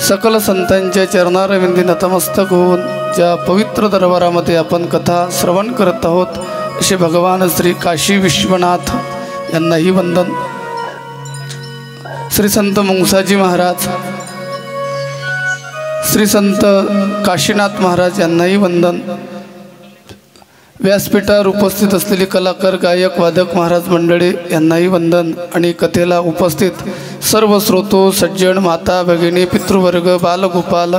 सकल संतांच्या चरणारविंदी नतमस्तक होऊन ज्या पवित्र दरबारामध्ये आपण कथा श्रवण करत आहोत असे भगवान श्री काशी विश्वनाथ यांनाही वंदन, श्री संत मुंगसाजी महाराज, श्री संत काशीनाथ महाराज यांनाही वंदन, व्यासपीठावर उपस्थित असलेले कलाकार, गायक, वादक महाराज मंडळी यांनाही वंदन आणि कथेला उपस्थित सर्व श्रोतो, सज्जन, माता, भगिनी, पितृवर्ग, बालगोपाल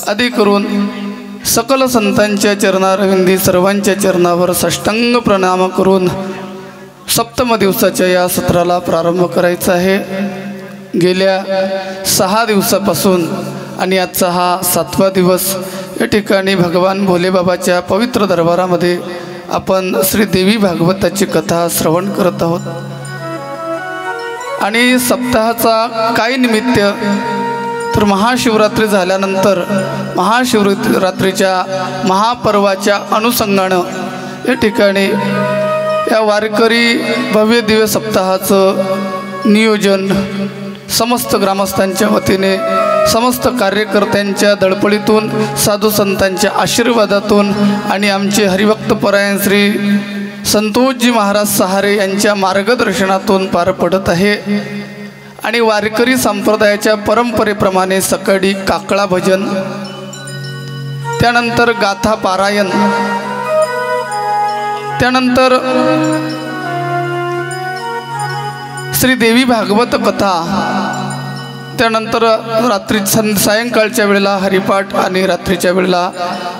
आदी करून सकल संतांच्या चरणारविंदी सर्वांच्या चरणावर साष्टांग प्रणाम करून सप्तम दिवसाच्या या सत्राला प्रारंभ करायचा आहे। गेल्या 6 दिवसापासून आणि आजचा हा 7वा दिवस या ठिकाणी भगवान भोलेबाबाच्या पवित्र दरबारामध्ये आपण श्री देवी भागवताची कथा श्रवण करत आहोत। आणि सप्ताहाचा काय निमित्त तर महाशिवरात्री झाल्यानंतर महाशिवरात्रीच्या महापर्वाच्या अनुषंगानं या ठिकाणी या वारकरी भव्य दिव्य सप्ताहाचं नियोजन समस्त ग्रामस्थांच्या वतीने, समस्त कार्यकर्त्यांच्या धडपडीतून, साधू संतांच्या आशीर्वादातून आणि आमचे हरिभक्तपरायण श्री संतोषजी महाराज सहारे यांच्या मार्गदर्शनातून पार पडत आहे। आणि वारकरी संप्रदायाच्या परंपरेप्रमाणे सकाळी काकळा भजन, त्यानंतर गाथा पारायण, त्यानंतर श्री देवी भागवत कथा, त्यानंतर रात्री सायंकाळच्या वेळेला हरिपाठ आणि रात्रीच्या वेळेला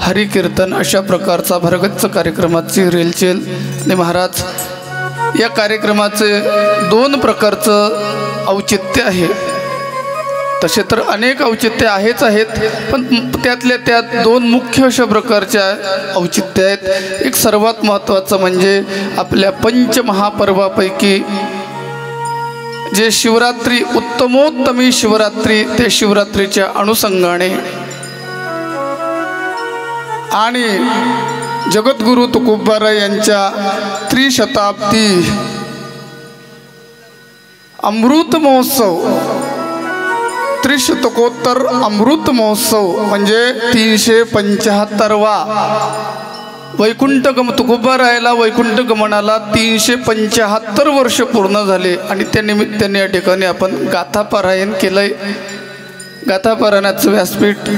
हरिकीर्तन अशा प्रकारचा भरगच्च कार्यक्रमाची रेलचेल। आणि महाराज या कार्यक्रमाचे 2 प्रकारचं औचित्य आहे। तसे तर अनेक औचित्य आहेत, पण त्यातल्या त्यात 2 मुख्य अशा प्रकारच्या औचित्य आहेत। एक सर्वात महत्त्वाचं म्हणजे आपल्या पंचमहापर्वापैकी जे शिवरात्री, उत्तमोत्तमी शिवरात्री, ते शिवरात्रीच्या अनुषंगाने आणि जगद्गुरु तुकोबाराय यांच्या त्रिशताब्दी अमृत महोत्सव, त्रिशतकोत्तर अमृत महोत्सव म्हणजे 375वा वैकुंठ गमन, तुकोबारायला वैकुंठ गमनाला 375 वर्ष पूर्ण झाले आणि त्या निमित्ताने या ठिकाणी आपण गाथा पारायण केलंय। गाथा पारायणाचं व्यासपीठ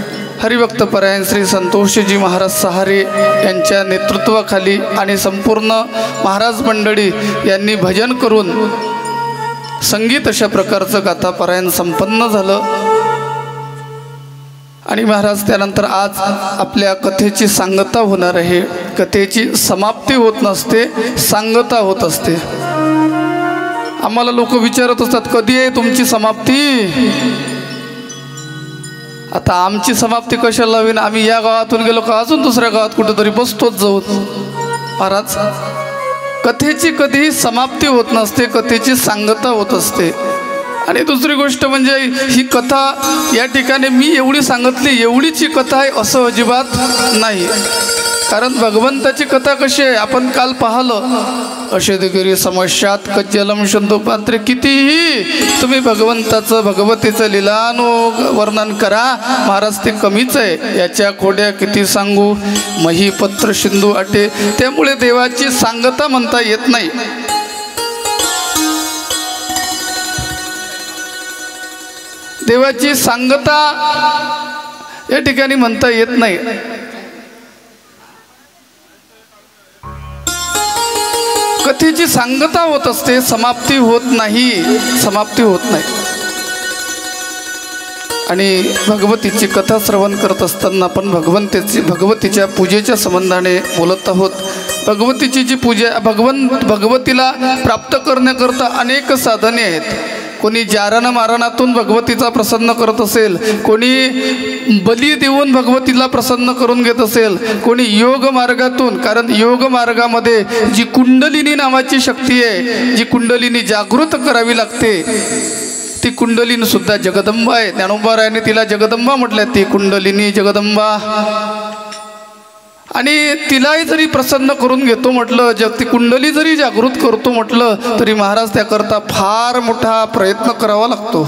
हरिभक्तपरायण श्री संतोषजी महाराज सहारे यांच्या नेतृत्वाखाली आणि संपूर्ण महाराज मंडळी यांनी भजन करून संगीत अशा प्रकारचं गाथा पारायण संपन्न झालं। आणि महाराज त्यानंतर आज आपल्या कथेची सांगता होणार आहे। कथेची समाप्ती होत नसते, सांगता होत असते। आम्हाला लोक विचारत असतात कधी आहे तुमची समाप्ती। आता आमची समाप्ती कशाला हवी, आम्ही या गावातून गेलो का अजून दुसऱ्या गावात कुठेतरी बसतोच जाऊन। महाराज कथेची कधीही समाप्ती होत नसते, कथेची सांगता होत असते। आणि दुसरी गोष्ट म्हणजे ही कथा या ठिकाणी मी एवढी सांगितली एवढीच ही कथा आहे असं अजिबात नाही। कारण भगवंताची कथा कशी आहे आपण काल पाहिलं, अशेदगिरी समस्यात कज्जलम शंतोपात्रे, कितीही तुम्ही भगवंताचं भगवतीचं लीलानु वर्णन करा महाराज ते कमीच आहे। याच्या खोड्या किती सांगू, महीपत्र सिंधू आटे, त्यामुळे देवाची सांगता म्हणता येत नाही। देवाची सांगता या ठिकाणी म्हणता येत नाही। कथेची सांगता होत असते, समाप्ती होत नाही, समाप्ती होत नाही। आणि भगवतीची कथा श्रवण करत असताना आपण भगवतीच्या पूजेच्या संबंधाने बोलत आहोत। भगवतीची जी पूजा, भगवतीला प्राप्त करण्याकरता अनेक साधने आहेत। कोणी जारण मारणातून भगवतीचा प्रसन्न करत असेल, कोणी बली देऊन भगवतीला प्रसन्न करून घेत असेल, कोणी योग मार्गातून, कारण योग मार्गामध्ये जी कुंडलिनी नावाची शक्ती आहे, जी कुंडलिनी जागृत करावी लागते, ती कुंडलिनी सुद्धा जगदंबा आहे। ज्ञानोबारायाने तिला जगदंबा म्हटले, ती कुंडलिनी जगदंबा। आणि तिलाही जरी प्रसन्न करून घेतो म्हटलं, जग ती कुंडली जरी जागृत करतो म्हटलं तरी महाराज त्याकरता फार मोठा प्रयत्न करावा लागतो।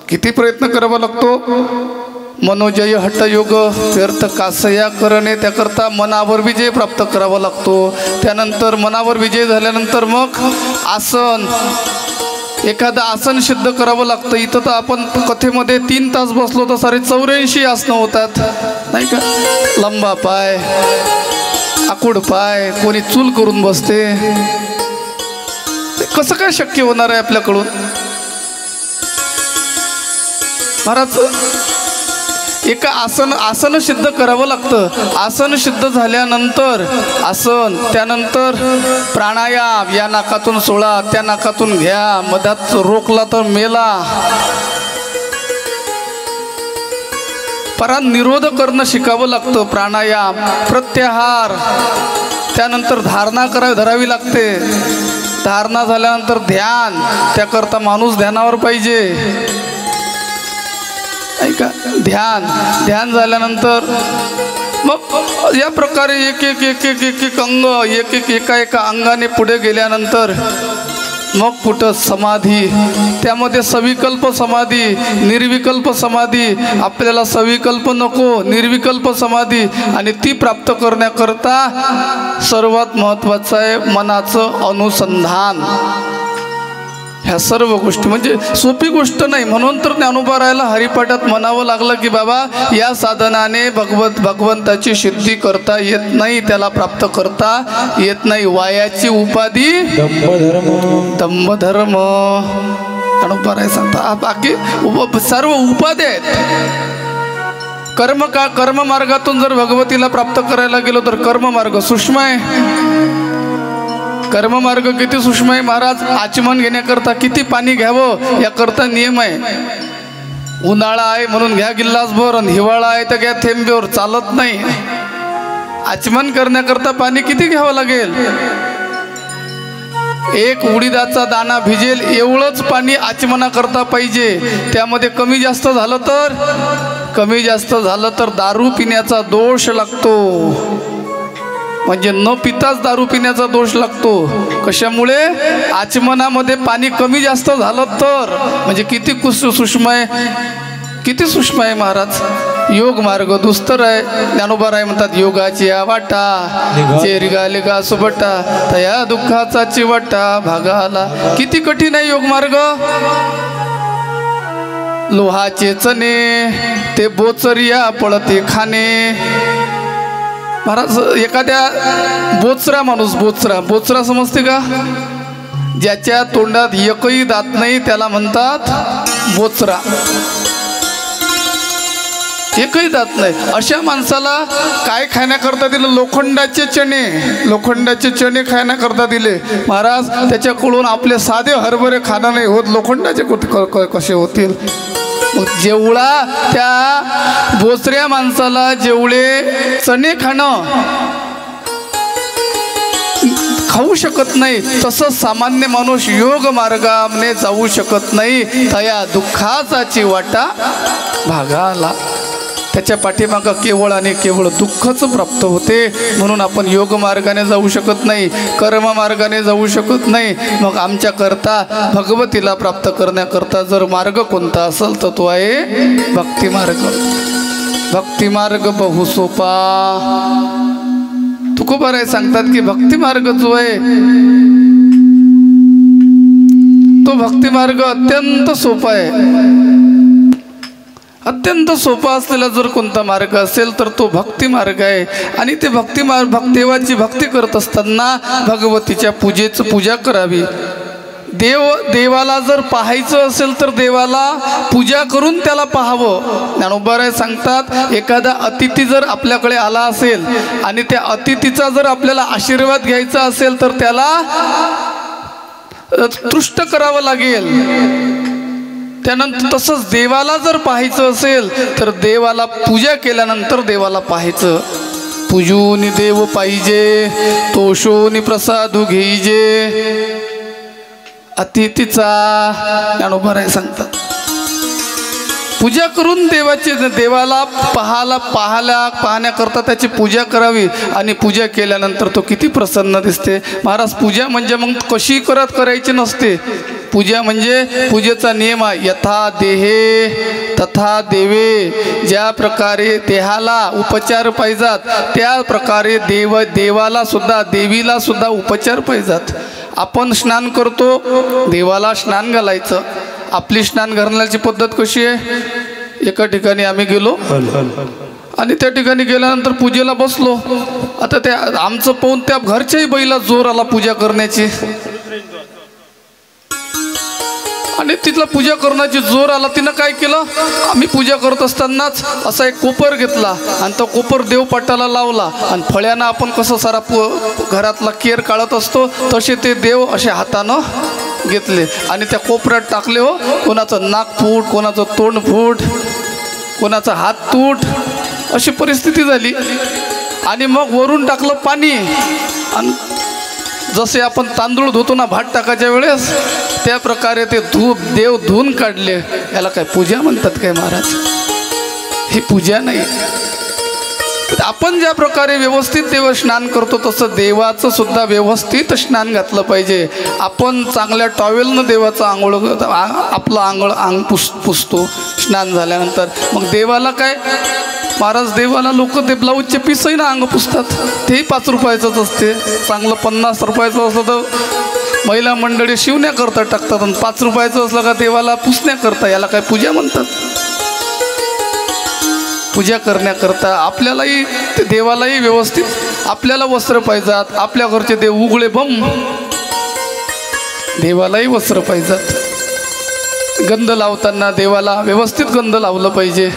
किती प्रयत्न करावा लागतो, मनोजय हठयोग व्यर्थ कासया करणे, त्याकरता मनावर विजय प्राप्त करावा लागतो. त्यानंतर मनावर विजय झाल्यानंतर मग आसन, एखादं आसन सिद्ध करावं लागतं. इथं तर आपण कथेमध्ये 3 तास बसलो तर सारे 84 आसनं होतात नाही का. लंबा पाय, आकुड पाय, कोणी चूल करून बसते. कसं काय शक्य होणार आहे आपल्याकडून महाराज. एका आसन सिद्ध करावं लागतं. आसन सिद्ध झाल्यानंतर आसन, त्यानंतर प्राणायाम, या नाकातून सोडा, त्या नाकातून घ्या, मधात रोखला तर मेला. परा निरोध करणं शिकावं लागतं. प्राणायाम, प्रत्याहार, त्यानंतर धारणा धरावी लागते. धारणा झाल्यानंतर ध्यान, त्याकरता माणूस ध्यानावर पाहिजे ऐका. ध्यान झाल्यानंतर मग या प्रकारे एक एक अंग, एका अंगाने पुढे गेल्यानंतर मग कुठं समाधी, त्यामध्ये सविकल्प समाधी, निर्विकल्प समाधी. आपल्याला सविकल्प नको, निर्विकल्प समाधी, आणि ती प्राप्त करण्याकरता सर्वात महत्त्वाचं आहे मनाचं अनुसंधान. ह्या सर्व गोष्टी म्हणजे सोपी गोष्ट नाही. म्हणून तर ज्ञानोबारायला हरिपाठात म्हणावं लागलं की बाबा या साधनाने भगवंताची सिद्धी करता येत नाही, त्याला प्राप्त करता येत नाही. वायाची उपाधी दंभधर्म. ज्ञानोबाराय सांगता बाकी सर्व उपाधी आहेत. कर्म मार्गातून जर भगवतीला प्राप्त करायला गेलो तर कर्म मार्ग सूक्ष्म आहे. कर्ममार्ग किती सूक्ष्म आहे महाराज. आचमन घेण्याकरता किती पाणी घ्यावं याकरता नियम आहे. उन्हाळा आहे म्हणून घ्या गिल्लासभर, आणि हिवाळा आहे तर घ्या थेंबेवर, चालत नाही. आचमन करण्याकरता पाणी किती घ्यावं लागेल. एक उडीदाचा दाणा भिजेल एवढंच पाणी आचमनाकरता पाहिजे. त्यामध्ये कमी जास्त झालं तर दारू पिण्याचा दोष लागतो. म्हणजे न पिताच दारू पिण्याचा दोष लागतो. कशामुळे आचमनामध्ये पाणी कमी जास्त झालं तर. म्हणजे किती सूक्ष्म आहे, किती सूक्ष्म आहे महाराज. योग मार्ग दुस्तर आहे. ज्ञानोबाराय म्हणतात योगाची वाटा चेरिगा सुबटा, तया दुःखाचा चिवटा भागाला. किती कठीण आहे योग मार्ग. लोहाचे चणे ते बोचरिया पळते खाणे. महाराज एखाद्या बोचरा समजते का. ज्याच्या तोंडात एकही दात नाही त्याला म्हणतात बोचरा. एकही दात नाही अशा माणसाला काय खाण्याकरता दिलं. लोखंडाचे चणे खाण्याकरता दिले महाराज. त्याच्याकडून आपले साधे हरभरे खाणं नाही होत, लोखंडाचे कसे होतील. मग जेवढा त्या बोचऱ्या माणसाला जेवढे चणे खाणं खाऊ शकत नाही, तसंच सामान्य माणूस योग मार्गाने जाऊ शकत नाही. तया दुःखाचा चिवाटा भागाला. त्याच्या पाठीमागं केवळ आणि केवळ दुःखच प्राप्त होते. म्हणून आपण योग मार्गाने जाऊ शकत नाही, कर्म मार्गाने जाऊ शकत नाही. मग आमच्याकरता भगवतीला प्राप्त करण्याकरता जर मार्ग कोणता असेल तर तो आहे भक्ती मार्ग. भक्ती मार्ग बहु सोपा. तुकोबाराय सांगतात की भक्ती मार्ग जो आहे तो भक्ती मार्ग अत्यंत सोपा आहे. अत्यंत सोपा असलेला जर कोणता मार्ग असेल तर तो भक्ती मार्ग आहे. आणि ते देवाची भक्ती करत असताना भगवतीच्या पूजा करावी. देवाला जर पाहायचं असेल तर देवाला पूजा करून त्याला पाहावं. ज्ञानोबाराय सांगतात एखादा अतिथी जर आपल्याकडे आला असेल आणि त्या अतिथीचा जर आपल्याला आशीर्वाद घ्यायचा असेल तर त्याला तुष्ट करावं लागेल. त्यानंतर तसंच देवाला जर पाहायचं असेल तर देवाला पूजा केल्यानंतर देवाला पाहायचं. पूजूनी देव पाहिजे, तोषोनी प्रसादू घेईजे. अतिथीचा ज्ञानोबाराय सांगतात पूजा करून देवाला पाहण्याकरता त्याची पूजा करावी. आणि पूजा केल्यानंतर तो किती प्रसन्न दिसते महाराज. पूजा म्हणजे मग कशी करायची नसते. पूजा म्हणजे पूजेचा नियम आहे, यथा देहे तथा देवे. ज्या प्रकारे देहाला उपचार पाहिजात त्या प्रकारे देवाला सुद्धा, देवीला सुद्धा उपचार पाहिजात. आपण स्नान करतो, देवाला स्नान घालायचं. आपली स्नान घालण्याची पद्धत कशी आहे? एका ठिकाणी आम्ही गेलो आणि त्या ठिकाणी गेल्यानंतर पूजेला बसलो. आता त्या आमचं पाहून त्या घरच्याही बाईला जोर आला पूजा करण्याची, आणि तिथला पूजा करण्याची जोर आला. तिनं काय केलं, आम्ही पूजा करत असतानाच असा एक कोपर घेतला आणि तो कोपर देवपाटाला लावला आणि फळ्यानं आपण कसं सारा घरातला केर काढत असतो तसे ते देव असे हातानं घेतले आणि त्या कोपऱ्यात टाकले. हो, कोणाचं नाक फूट, कोणाचं तोंड फूट, कोणाचा हात तूट, अशी परिस्थिती झाली. आणि मग वरून टाकलं पाणी आणि जसे आपण तांदूळ धुतो ना भात टाकायच्या वेळेस, त्या प्रकारे ते देव धुवून काढले. याला काय पूजा म्हणतात काय महाराज? ही पूजा नाही. आपण ज्या प्रकारे व्यवस्थित देव स्नान करतो तसं देवाचं सुद्धा व्यवस्थित स्नान घातलं पाहिजे. आपण चांगल्या टॉवेलनं देवाचं आंघोळ, आपलं अंग पुसतो स्नान झाल्यानंतर. मग देवाला काय महाराज, देवाला लोक ते ब्लाऊजचे पीसही ना अंग पुसतात, तेही 5 रुपयाचंच असते. चांगलं 50 रुपयाचं असलं तर महिला मंडळी शिवण्याकरता टाकतात आणि 5 रुपयाचं असलं का देवाला पुसण्याकरता. याला काय पूजा म्हणतात? पूजा करण्याकरता आपल्यालाही देवालाही व्यवस्थित आपल्याला वस्त्र पाहिजात. आपल्या घरचे देव उघडे बम, देवालाही वस्त्र पाहिजात. गंध लावताना देवाला व्यवस्थित गंध लावलं पाहिजे,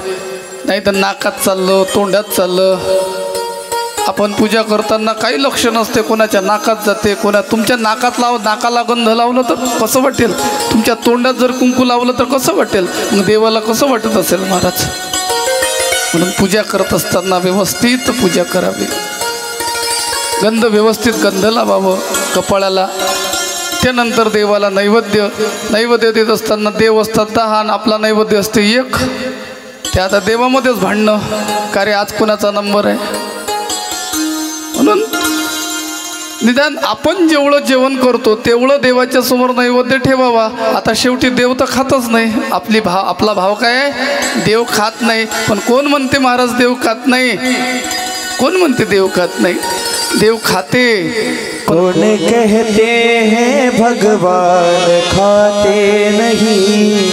नाही तर नाकात चाललं, तोंडात चाललं. आपण पूजा करताना काही लक्ष नसते, कोणाच्या नाकात जाते, तुमच्या नाकाला गंध लावलं तर कसं वाटेल? तुमच्या तोंडात जर कुंकू लावलं तर कसं वाटेल? मग देवाला कसं वाटत असेल महाराज? म्हणून पूजा करत असताना व्यवस्थित पूजा करावी. गंध व्यवस्थित गंध लावावं कपाळाला. त्यानंतर देवाला नैवेद्य देत असताना देव असतात 10 आणि आपला नैवेद्य असते 1. ते आता देवामध्येच भांडणं, का रे आज कोणाचा नंबर आहे? म्हणून निदान आपण जेवढं जेवण करतो तेवढं देवाच्या समोर नैवेद्य ठेवावा. आता शेवटी देव तर खातच नाही. आपला भाव काय आहे? देव खात नाही. पण कोण म्हणते महाराज देव खात नाही? कोण म्हणते देव खात नाही? देव खाते. कौन कहते हैं भगवान खाते नहीं?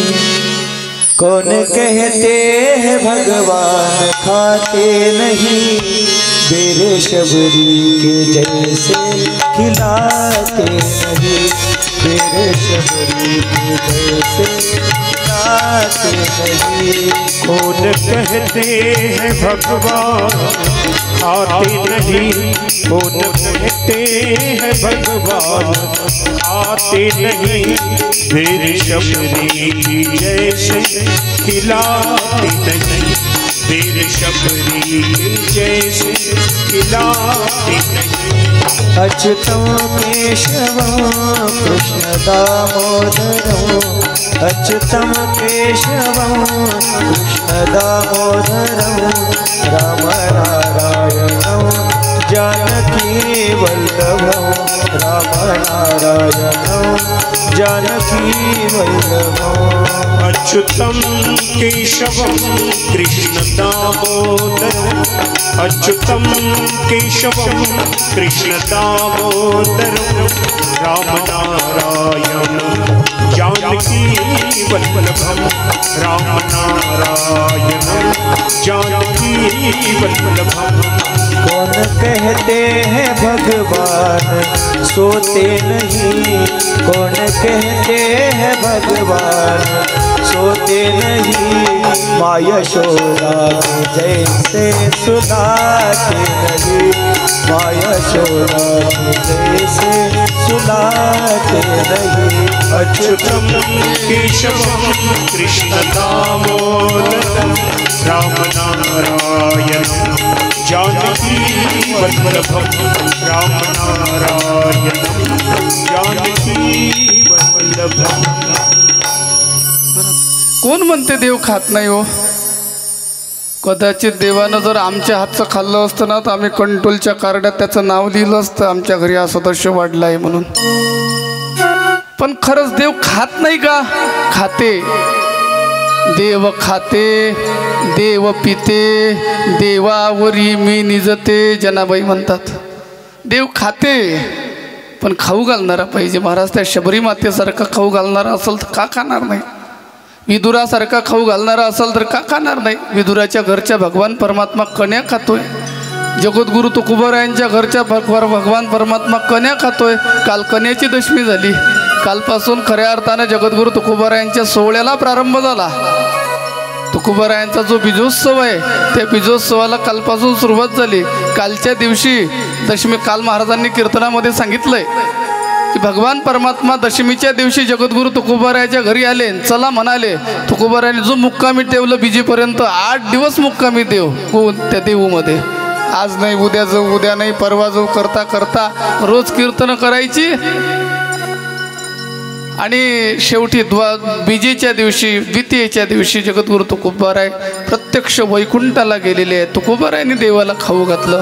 कौन कहते हैं भगवान खाते नहीं? बेरे शबरी के जैसे खिलाते नहीं, बेरे शबरी के जैसे खिलाते नहीं। कौन कहते हैं भगवान खाते नहीं? कौन कहते हैं भगवान खाते नहीं? बेरे शबरी की जैसे खिलाते नहीं, बेरे शबरी जैसे खिलाते नहीं। अच्युतं केशवं कृष्ण दामोदरं, अच्युतं केशवं कृष्ण दामोदरं, राम नारायणं जानकी वल्लभं, राम नारायणं जानकी वल्लभं। अच्युतं केशवं कृष्ण दामोदरं, अच्युतं केशवं कृष्ण दामोदरं, राम नारायणं जानकी वल्लभं, राम नारायणं जानकी वल्लभं। कौन कहते हैं भगवान सोते नहीं? कौन कहते हैं भगवान सोते नहीं? माँ यशोदा जैसे सुलाते नहीं, माँ यशोदा जैसे सुलाते नहीं। अच्युतं केशवं कृष्ण दामोदरं, राम नारायणं जानकी वल्लभं, राम नारायणं जानकी वल्लभं। कोण म्हणते देव खात नाही हो? कदाचित देवानं जर आमच्या हातचं खाल्लं असतं ना तर आम्ही कंट्रोलच्या कार्डात त्याचं नाव लिहिलं असतं, आमच्या घरी हा सदस्य वाढला आहे म्हणून. पण खरंच देव खात नाही का? खाते. देव खाते, देव पिते, देवावरी मी निजते, जनाबाई म्हणतात. देव खाते पण खाऊ घालणारा पाहिजे. महाराज त्या शबरी मातेसारखा खाऊ घालणारा असेल तर का खाणार नाही? विदुरासारखा खाऊ घालणारा असेल तर का खाणार नाही? विदुराच्या घरच्या भगवान परमात्मा कण्या खातोय. जगद्गुरु तुकोबारायांच्या घरच्या भगवान परमात्मा कण्या खातोय. काल कन्याची दशमी झाली. कालपासून खऱ्या अर्थानं जगद्गुरु तुकोबारायांच्या सोहळ्याला प्रारंभ झाला. तुकोबारायांचा जो बीजोत्सव आहे त्या बीजोत्सवाला कालपासून सुरुवात झाली. कालच्या दिवशी दशमी, काल महाराजांनी कीर्तनामध्ये सांगितलंय की भगवान परमात्मा दशमीच्या दिवशी जगद्गुरु तुकोबारायाच्या घरी आले. चला म्हणाले. तुकोबारायांनी जो मुक्कामी ठेवलं बीजेपर्यंत 8 दिवस मुक्कामी देव कोण त्या देऊमध्ये. आज नाही उद्या जाऊ, उद्या नाही परवा जाऊ करता करता रोज कीर्तन करायची. आणि शेवटी बीजेच्या दिवशी, द्वितीयेच्या दिवशी जगद्गुरु तुकोबाराय प्रत्यक्ष वैकुंठाला गेलेले आहे. तुकोबारायांनी देवाला खाऊ घातलं.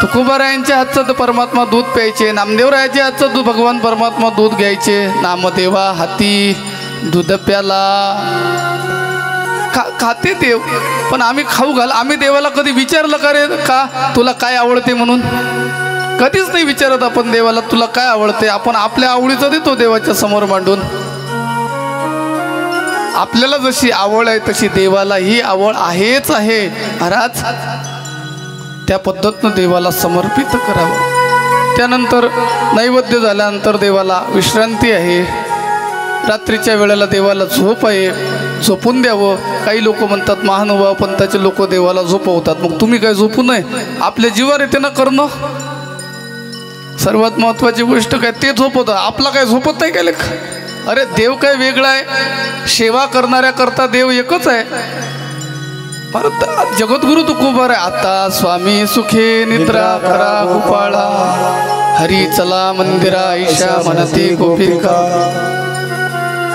तुकोबारायांच्या हातचं तर परमात्मा दूध प्यायचे. नामदेवरायाच्या हातचं दूध भगवान परमात्मा दूध घ्यायचे. नामदेवा हाती दूध प्याला. खाते देव पण आम्ही खाऊ घाल. आम्ही देवाला कधी विचारलं का रे का तुला काय आवडते म्हणून? कधीच नाही विचारत आपण देवाला तुला काय आवडते. आपण आपल्या आवडीचं देतो देवाच्या समोर मांडून. आपल्याला जशी आवड आहे तशी देवाला ही आवड आहेच आहे. महाराज त्या पद्धतीनं देवाला समर्पित करावं. त्यानंतर नैवेद्य झाल्यानंतर देवाला विश्रांती आहे. रात्रीच्या वेळेला देवाला झोप आहे, झोपून द्यावं. काही लोक म्हणतात महानुभाव पंथाचे लोक देवाला झोपवतात. मग तुम्ही काय झोपू नये? आपल्या जीवावर येते ना करणं. सर्वात महत्त्वाची गोष्ट काय ते झोपवतं. आपला काय झोपत नाही काय लेख? अरे देव काय वेगळा आहे? सेवा करणाऱ्या करता देव एकच आहे. जगद्गुरु तुकोबाराय आता स्वामी सुखे निद्रा करा गोपाळा, हरी चला मंदिरा ईशा म्हणते गोपिका,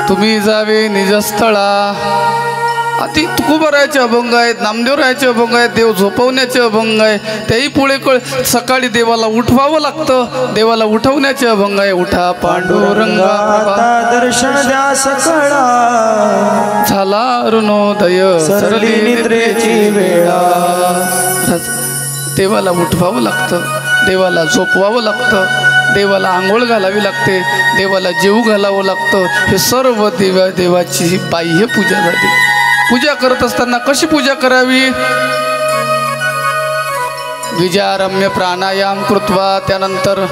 तुम्ही जावे निजस्थळा. अति तुकोबारायाचे अभंग आहेत, नामदेवरायाचे अभंग आहेत, देव झोपवण्याचे अभंग आहे. त्याही पुढे सकाळी देवाला उठवावं लागतं. देवाला उठवण्याचे अभंग आहे. उठा पांडुरंगा दर्शन द्या सकळा, झाला अरुणोदय सरली निद्रेची वेळा. देवाला उठवावं लागतं, देवाला झोपवावं लागतं, देवाला आंघोळ घालावी लागते, देवाला जेवू घालावं लागतं. हे सर्व देवाची बाह्य पूजा झाली. पूजा करत असताना कशी पूजा करावी? विजारम्य प्राणायाम कृत्वा, त्यानंतर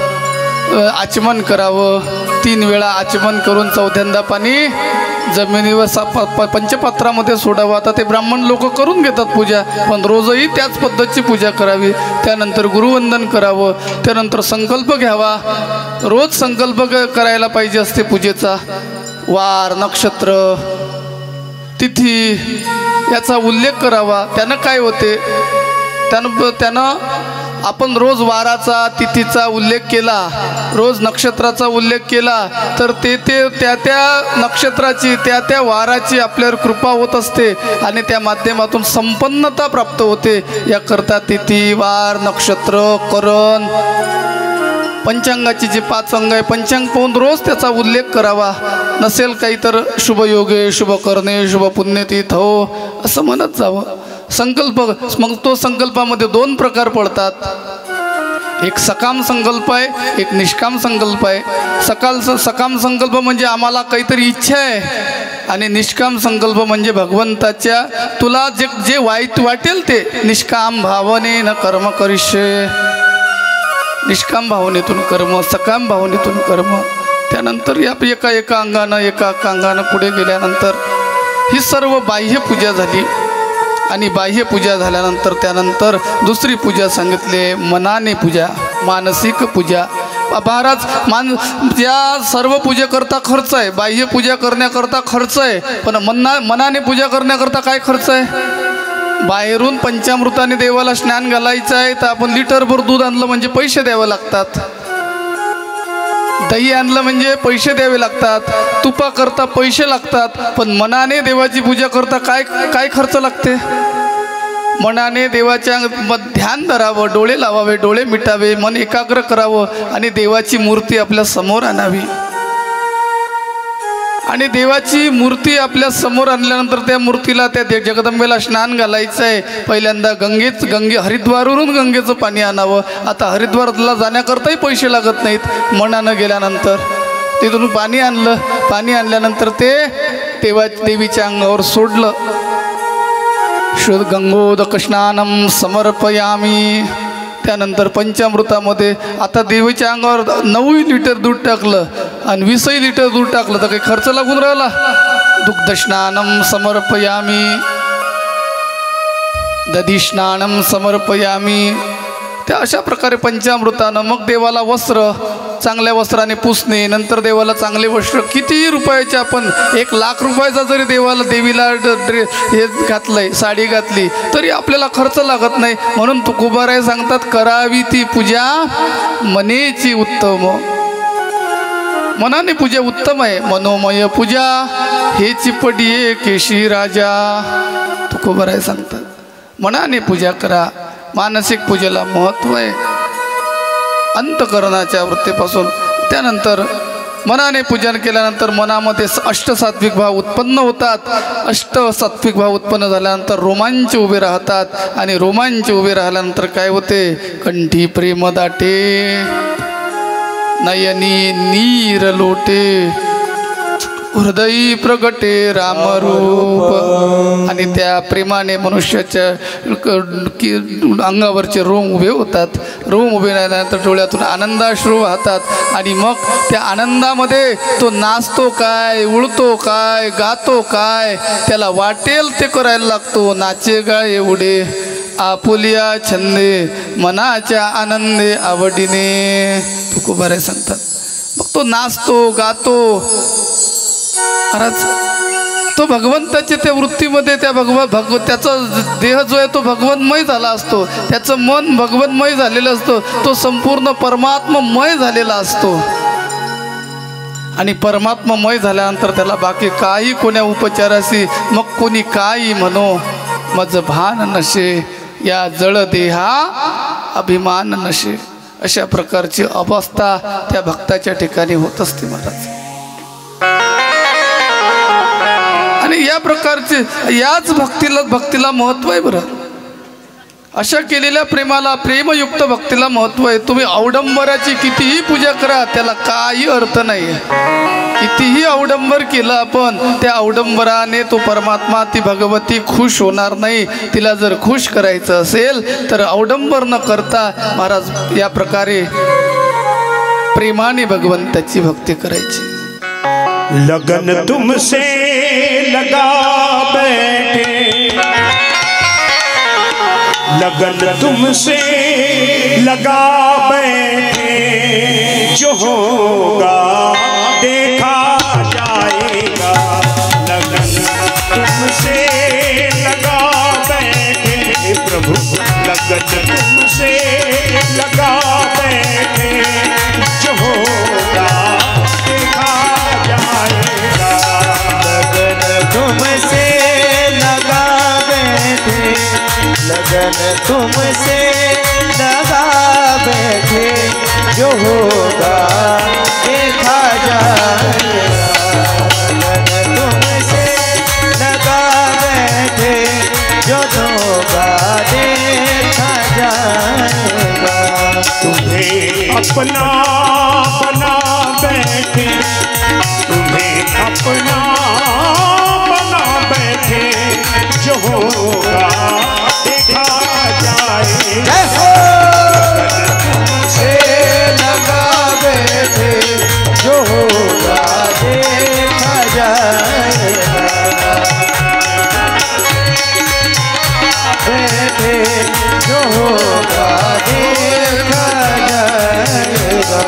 आचमन करावं. 3 वेळा आचमन करून 4थ्यांदा पाणी जमिनीवर पंचपात्रामध्ये सोडावं. आता ते ब्राह्मण लोक करून घेतात पूजा, पण रोजही त्याच पद्धतीची पूजा करावी. त्यानंतर गुरुवंदन करावं. त्यानंतर संकल्प घ्यावा. रोज संकल्प करायला पाहिजे असते पूजेचा. वार, नक्षत्र, तिथी याचा उल्लेख करावा. त्यानं काय होते? त्यानं आपण रोज वाराचा, तिथीचा उल्लेख केला, रोज नक्षत्राचा उल्लेख केला तर त्या नक्षत्राची, त्या वाराची आपल्यावर कृपा होत असते आणि त्या माध्यमातून संपन्नता प्राप्त होते. याकरता तिथी, वार, नक्षत्र, करण, पंचांगाची जी 5 अंग आहे, पंचांग पाहून रोज त्याचा उल्लेख करावा. नसेल काही तर शुभयोगे, शुभकर्णे, शुभ पुण्यतीर्थ हो असं म्हणत जावं. संकल्प, मग तो संकल्पामध्ये 2 प्रकार पडतात. एक सकाम संकल्प आहे, एक निष्काम संकल्प आहे. सकाम संकल्प म्हणजे आम्हाला काहीतरी इच्छा आहे, आणि निष्काम संकल्प म्हणजे भगवंताच्या तुला जे वाईट वाटेल ते. निष्काम भावनेनं कर्म करिष्ये, निष्काम भावनेतून कर्म, सकाम भावनेतून कर्म. त्यानंतर या एका अंगानं पुढे गेल्यानंतर ही सर्व बाह्य पूजा झाली. आणि बाह्य पूजा झाल्यानंतर त्यानंतर दुसरी पूजा सांगितली, मनाने पूजा, मानसिक पूजा. महाराज या सर्व पूजेकरता खर्च आहे. बाह्य पूजा करण्याकरता खर्च आहे, पण मनाने पूजा करण्याकरता काय खर्च आहे? बाहेरून पंचामृताने देवाला स्नान घालायचं आहे तर आपण लिटरभर दूध आणलं म्हणजे पैसे द्यावे लागतात. दही आणलं म्हणजे पैसे द्यावे लागतात. तुपाकरता पैसे लागतात. पण मनाने देवाची पूजा करता काय खर्च लागते? मनाने देवाच्या ध्यान धरावं, डोळे लावावे, डोळे मिटावे, मन एकाग्र करावं आणि देवाची मूर्ती आपल्या समोर आणावी. आणि देवाची मूर्ती आपल्या समोर आणल्यानंतर त्या मूर्तीला, त्या जगदंबेला स्नान घालायचं आहे. पहिल्यांदा हरिद्वारवरून गंगेचं पाणी आणावं. आता हरिद्वारला जाण्याकरताही पैसे लागत नाहीत. मनानं गेल्यानंतर तिथून पाणी आणलं. पाणी आणल्यानंतर ते देवीच्या अंगावर सोडलं. शुद्ध गंगोदक स्नानम समर्पयामी. त्यानंतर पंचामृतामध्ये आता देवीच्या अंगावर 9 लिटर दूध टाकलं आणि 20 लिटर दूध टाकलं तर काही खर्च लागून राहिला. दुग्ध स्नानम समर्पयामी, दधी स्नानम समर्पयामी. त्या अशा प्रकारे पंचामृतानं मग देवाला वस्त्र, चांगल्या वस्त्राने पुसणे. नंतर देवाला चांगले वस्त्र, कितीही रुपयाचे, आपण 1 लाख रुपयाचा जरी देवीला हे घातलंय, साडी घातली तरी आपल्याला खर्च लागत नाही. म्हणून तुकोबाराय सांगतात, करावी ती पूजा मनेची उत्तम. मनाने पूजा उत्तम आहे. मनोमय पूजा हे चिपडिये केशी राजा. तुकोबाराय सांगतात मनाने पूजा करा. मानसिक पूजेला महत्त्व आहे अंतकरणाच्या वृत्तीपासून. त्यानंतर मनाने पूजन केल्यानंतर मनामध्ये अष्टसात्विक भाव उत्पन्न होतात. अष्टसात्विक भाव उत्पन्न झाल्यानंतर रोमांच उभे राहतात. आणि रोमांच उभे राहिल्यानंतर काय होते? कंठी प्रेम दाटे, नयनी नीर लोटे, हृदयी प्रगटे रामरूप. आणि त्या प्रेमाने मनुष्याच्या अंगावरचे रोम उभे होतात. रोम उभे राहिल्यानंतर डोळ्यातून आनंदाश्रू वाहतात. आणि मग त्या आनंदामध्ये तो नाचतो काय, उळतो काय, गातो काय, त्याला वाटेल ते करायला लागतो. नाचे गा एवढे आपुलिया छंदे, मनाच्या आनंदे आवडीने. तुकोबाराय सांगतात मग तो नाचतो गातो. तो भगवंताच्या त्या वृत्तीमध्ये त्याचा देह जो आहे तो भगवन्मय झाला असतो. त्याचं मन भगवन्मय झालेलं असतं. तो संपूर्ण परमात्ममय झालेला असतो. आणि परमात्ममय झाल्यानंतर त्याला बाकी काही कोण्या उपचाराशी मग कोणी काही म्हणो, मज भान नशे या जळ देहा अभिमान नशे. अशा प्रकारची अवस्था त्या भक्ताच्या ठिकाणी होत असते महाराज. आणि या प्रकारचे याच भक्तीला महत्त्व आहे बरं. अशा केलेल्या प्रेमाला, प्रेमयुक्त भक्तीला महत्त्व आहे. तुम्ही अवडंबराची कितीही पूजा करा त्याला काही अर्थ नाही. कितीही अवडंबर केलं आपण, त्या अवडंबराने तो परमात्मा, ती भगवती खुश होणार नाही. तिला जर खुश करायचं असेल तर अवडंबर न करता महाराज या प्रकारे प्रेमाने भगवंताची भक्ती करायची. लगन तुमसे लगा बैठे, लगन तुमसे लगा बैठे, जो होगा देखा जाएगा. लगन तुमसे लगा बैठे प्रभु, लगन तुमसे लगा बैठे, जो होगा देखा जाएगा. लगन तुमसे लगा बैठे, लगन तुमसे लगा बैठे, जो होगा देखा जाएगा. लगन तुमसे लगा बैठे, जो होगा देखा जाएगा. तुम्हें अपना बना बैठे, तुम्हें अपना बना बैठे, जो होगा देखा जाएगा. तुमसे लगा बैठे, जो होगा देखा जाएगा. बैठे जो होगा देखा जाएगा.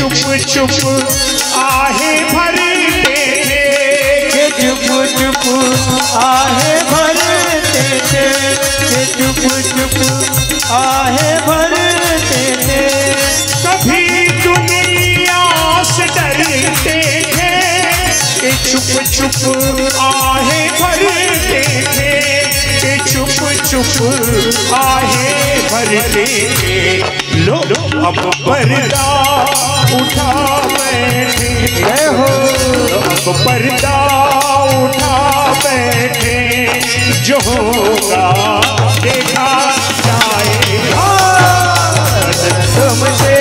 चुप चुप आहे भरते थे, के चुप चुप आहे भरते थे, के चुप चुप आहे भरते थे। कभी दुनिया से डरते थे, के चुप चुप आहे भरते थे, के चुप चुप आहे भरते थे। लो अब पर्दा उठा बैठे, हो अब पर्दा उठा बैठे, जो होगा देखा जाएगा। तुमसे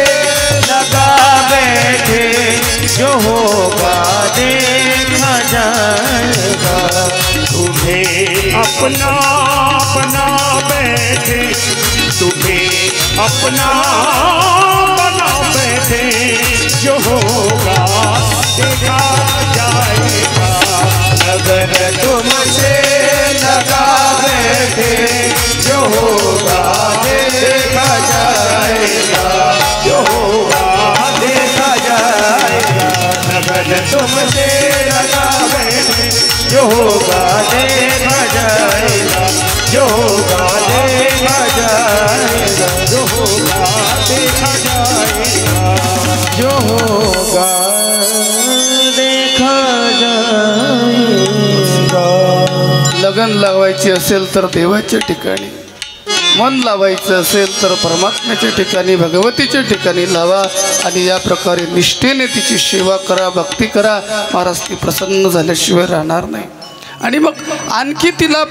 लगा बैठे, जो होगा देखा जाएगा। तुम्हें अपना बना बैठे, तुम्हें अपना बना बैठे, जो होगा देखा जाएगा। अगर तुमसे लगा बैठे, जो होगा देखा जाएगा, जो होगा देखा जाएगा। अगर तुमसे लगा बैठे, जो होगा देखा जाएगा, जो होगा देखा जाएगा, जो होगा देखा जाएगा, जो होगा देखा जाएगा। लगन लावायची असेल तर देवाच्या ठिकाणी, मन लावायचं असेल तर परमात्म्याच्या ठिकाणी, भगवतीच्या ठिकाणी लावा आणि या प्रकारे निष्ठेने तिची सेवा करा, भक्ती करा। महाराज ती प्रसन्न झाल्याशिवाय राहणार नाही। आणि मग आणखी तिला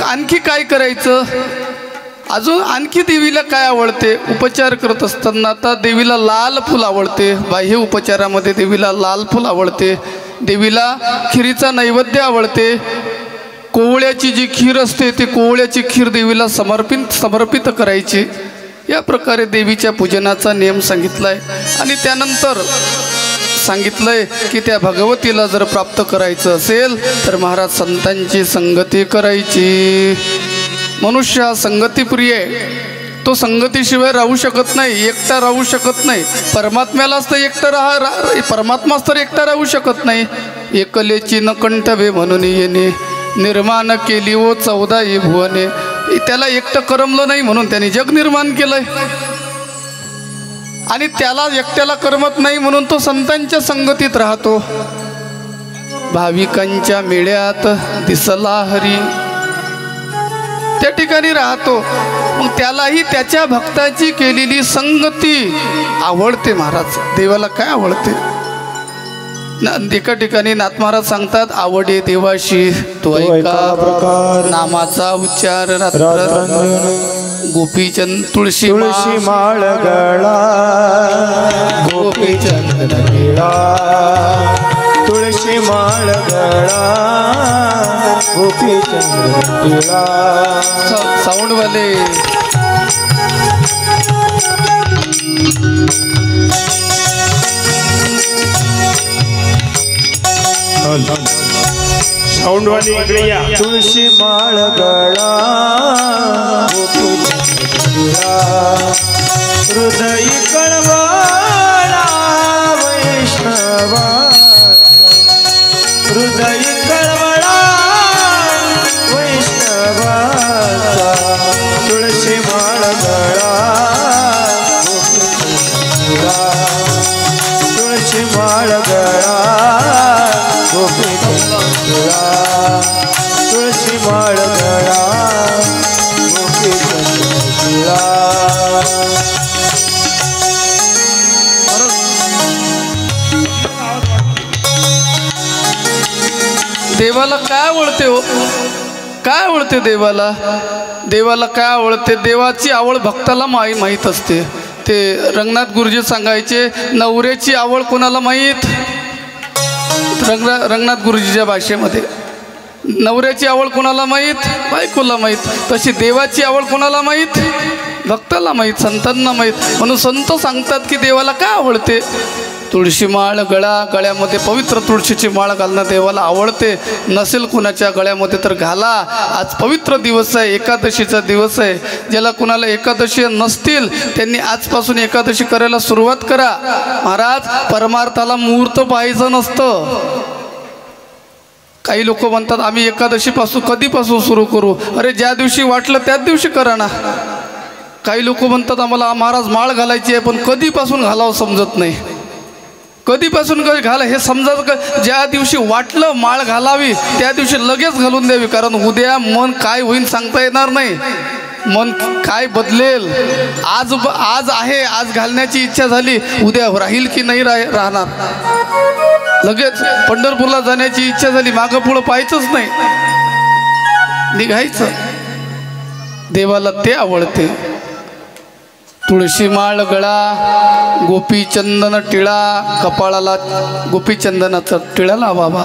आणखी काय करायचं, अजून आणखी देवीला काय आवडते? उपचार करत असताना आता देवीला लाल फूल आवडते, बाह्य उपचारामध्ये देवीला लाल फूल आवडते, देवीला खिरीचा नैवेद्य आवडते, कोवळ्याची जी खीर असते ती कोवळ्याची खीर देवीला समर्पित करायची। या प्रकारे देवीच्या पूजनाचा नियम सांगितलाय। आणि त्यानंतर सांगितलंय की त्या भगवतीला जर प्राप्त करायचं असेल तर महाराज संतांची संगती करायची। मनुष्य हा संगतीप्रिय आहे, तो संगतीशिवाय राहू शकत नाही, एकटा राहू शकत नाही। परमात्म्यालाच तर एकटा परमात्माच तर एकटा राहू शकत नाही। एकलेची न कंठवे म्हणून येणे, निर्माण केली ओ 14 भुवने। त्याला एकटं करमलं नाही म्हणून त्याने जग निर्माण केलंय, आणि त्याला एकट्याला करमत नाही म्हणून तो संतांच्या संगतीत राहतो। भाविकांच्या मेळ्यात दिसला हरी, त्या ठिकाणी राहतो। मग त्यालाही त्याच्या भक्ताची केलेली संगती आवडते। महाराज देवाला काय आवडते? एका ठिकाणी नाथ महाराज सांगतात, आवडे देवाशी तो ऐका प्रकार नामाचा उच्चार रात्र गोपीचंद तुळशी माळ गळा, गोपीचंद गिळा, तुळशी माळ गळा, गोपीचंद गिळा। साऊंड वाले साऊंड वाली इकडे या। तुळशी माळ गळा, गोपीचंद गिळा, हृदय कळवळा वैष्णवा, हृदय कळवळा वैष्णवाचा। तुळशी माळ गळा, गोपीचंद गिळा, तुळशी माळ गळा, गोपीचंद गिळा, तुळशी माळ गळा, गोपीचंद गिळा। देवाला काय आवडते हो? काय आवडते देवाला? देवाला काय आवडते? देवाची आवड भक्ताला माहीत असते। ते रंगनाथ गुरुजी सांगायचे, नवऱ्याची आवड कोणाला माहीत? रंगनाथ गुरुजीच्या भाषेमध्ये नवऱ्याची आवड कोणाला माहीत? बायकोला माहीत। तशी देवाची आवड कोणाला माहीत? भक्ताला माहीत, संतांना माहीत। म्हणून संत सांगतात की देवाला काय आवडते? तुळशी माळ गळ्यामध्ये पवित्र तुळशीची माळ घालणं देवाला आवडते. नसेल कुणाच्या गळ्यामध्ये तर घाला. आज पवित्र दिवस आहे, एकादशीचा दिवस आहे. ज्याला कुणाला एकादशी नसतील त्यांनी आजपासून एकादशी करायला सुरुवात करा. महाराज, परमार्थाला मुहूर्त पाहायचं नसतं. काही लोक म्हणतात आम्ही एकादशीपासून कधीपासून सुरू करू. अरे ज्या दिवशी वाटलं त्याच दिवशी करा ना. काही लोक म्हणतात आम्हाला महाराज माळ घालायची आहे, पण कधीपासून घालावं समजत नाही. कधीपासून घाला हे समजा. ज्या दिवशी वाटलं माळ घालावी त्या दिवशी लगेच घालून द्यावी. कारण उद्या मन काय होईल सांगता येणार नाही. मन काय बदलेल. आज आहे, आज घालण्याची इच्छा झाली, उद्या राहील की नाही राहणार. लगेच पंढरपूरला जाण्याची इच्छा झाली, मागं पुढं पाहायचंच नाही, निघायचं. देवाला ते आवडते. तुळशी माळ गळा, गोपी चंदन टिळा, कपाळाला गोपी चंदनाचा टिळा लावावा.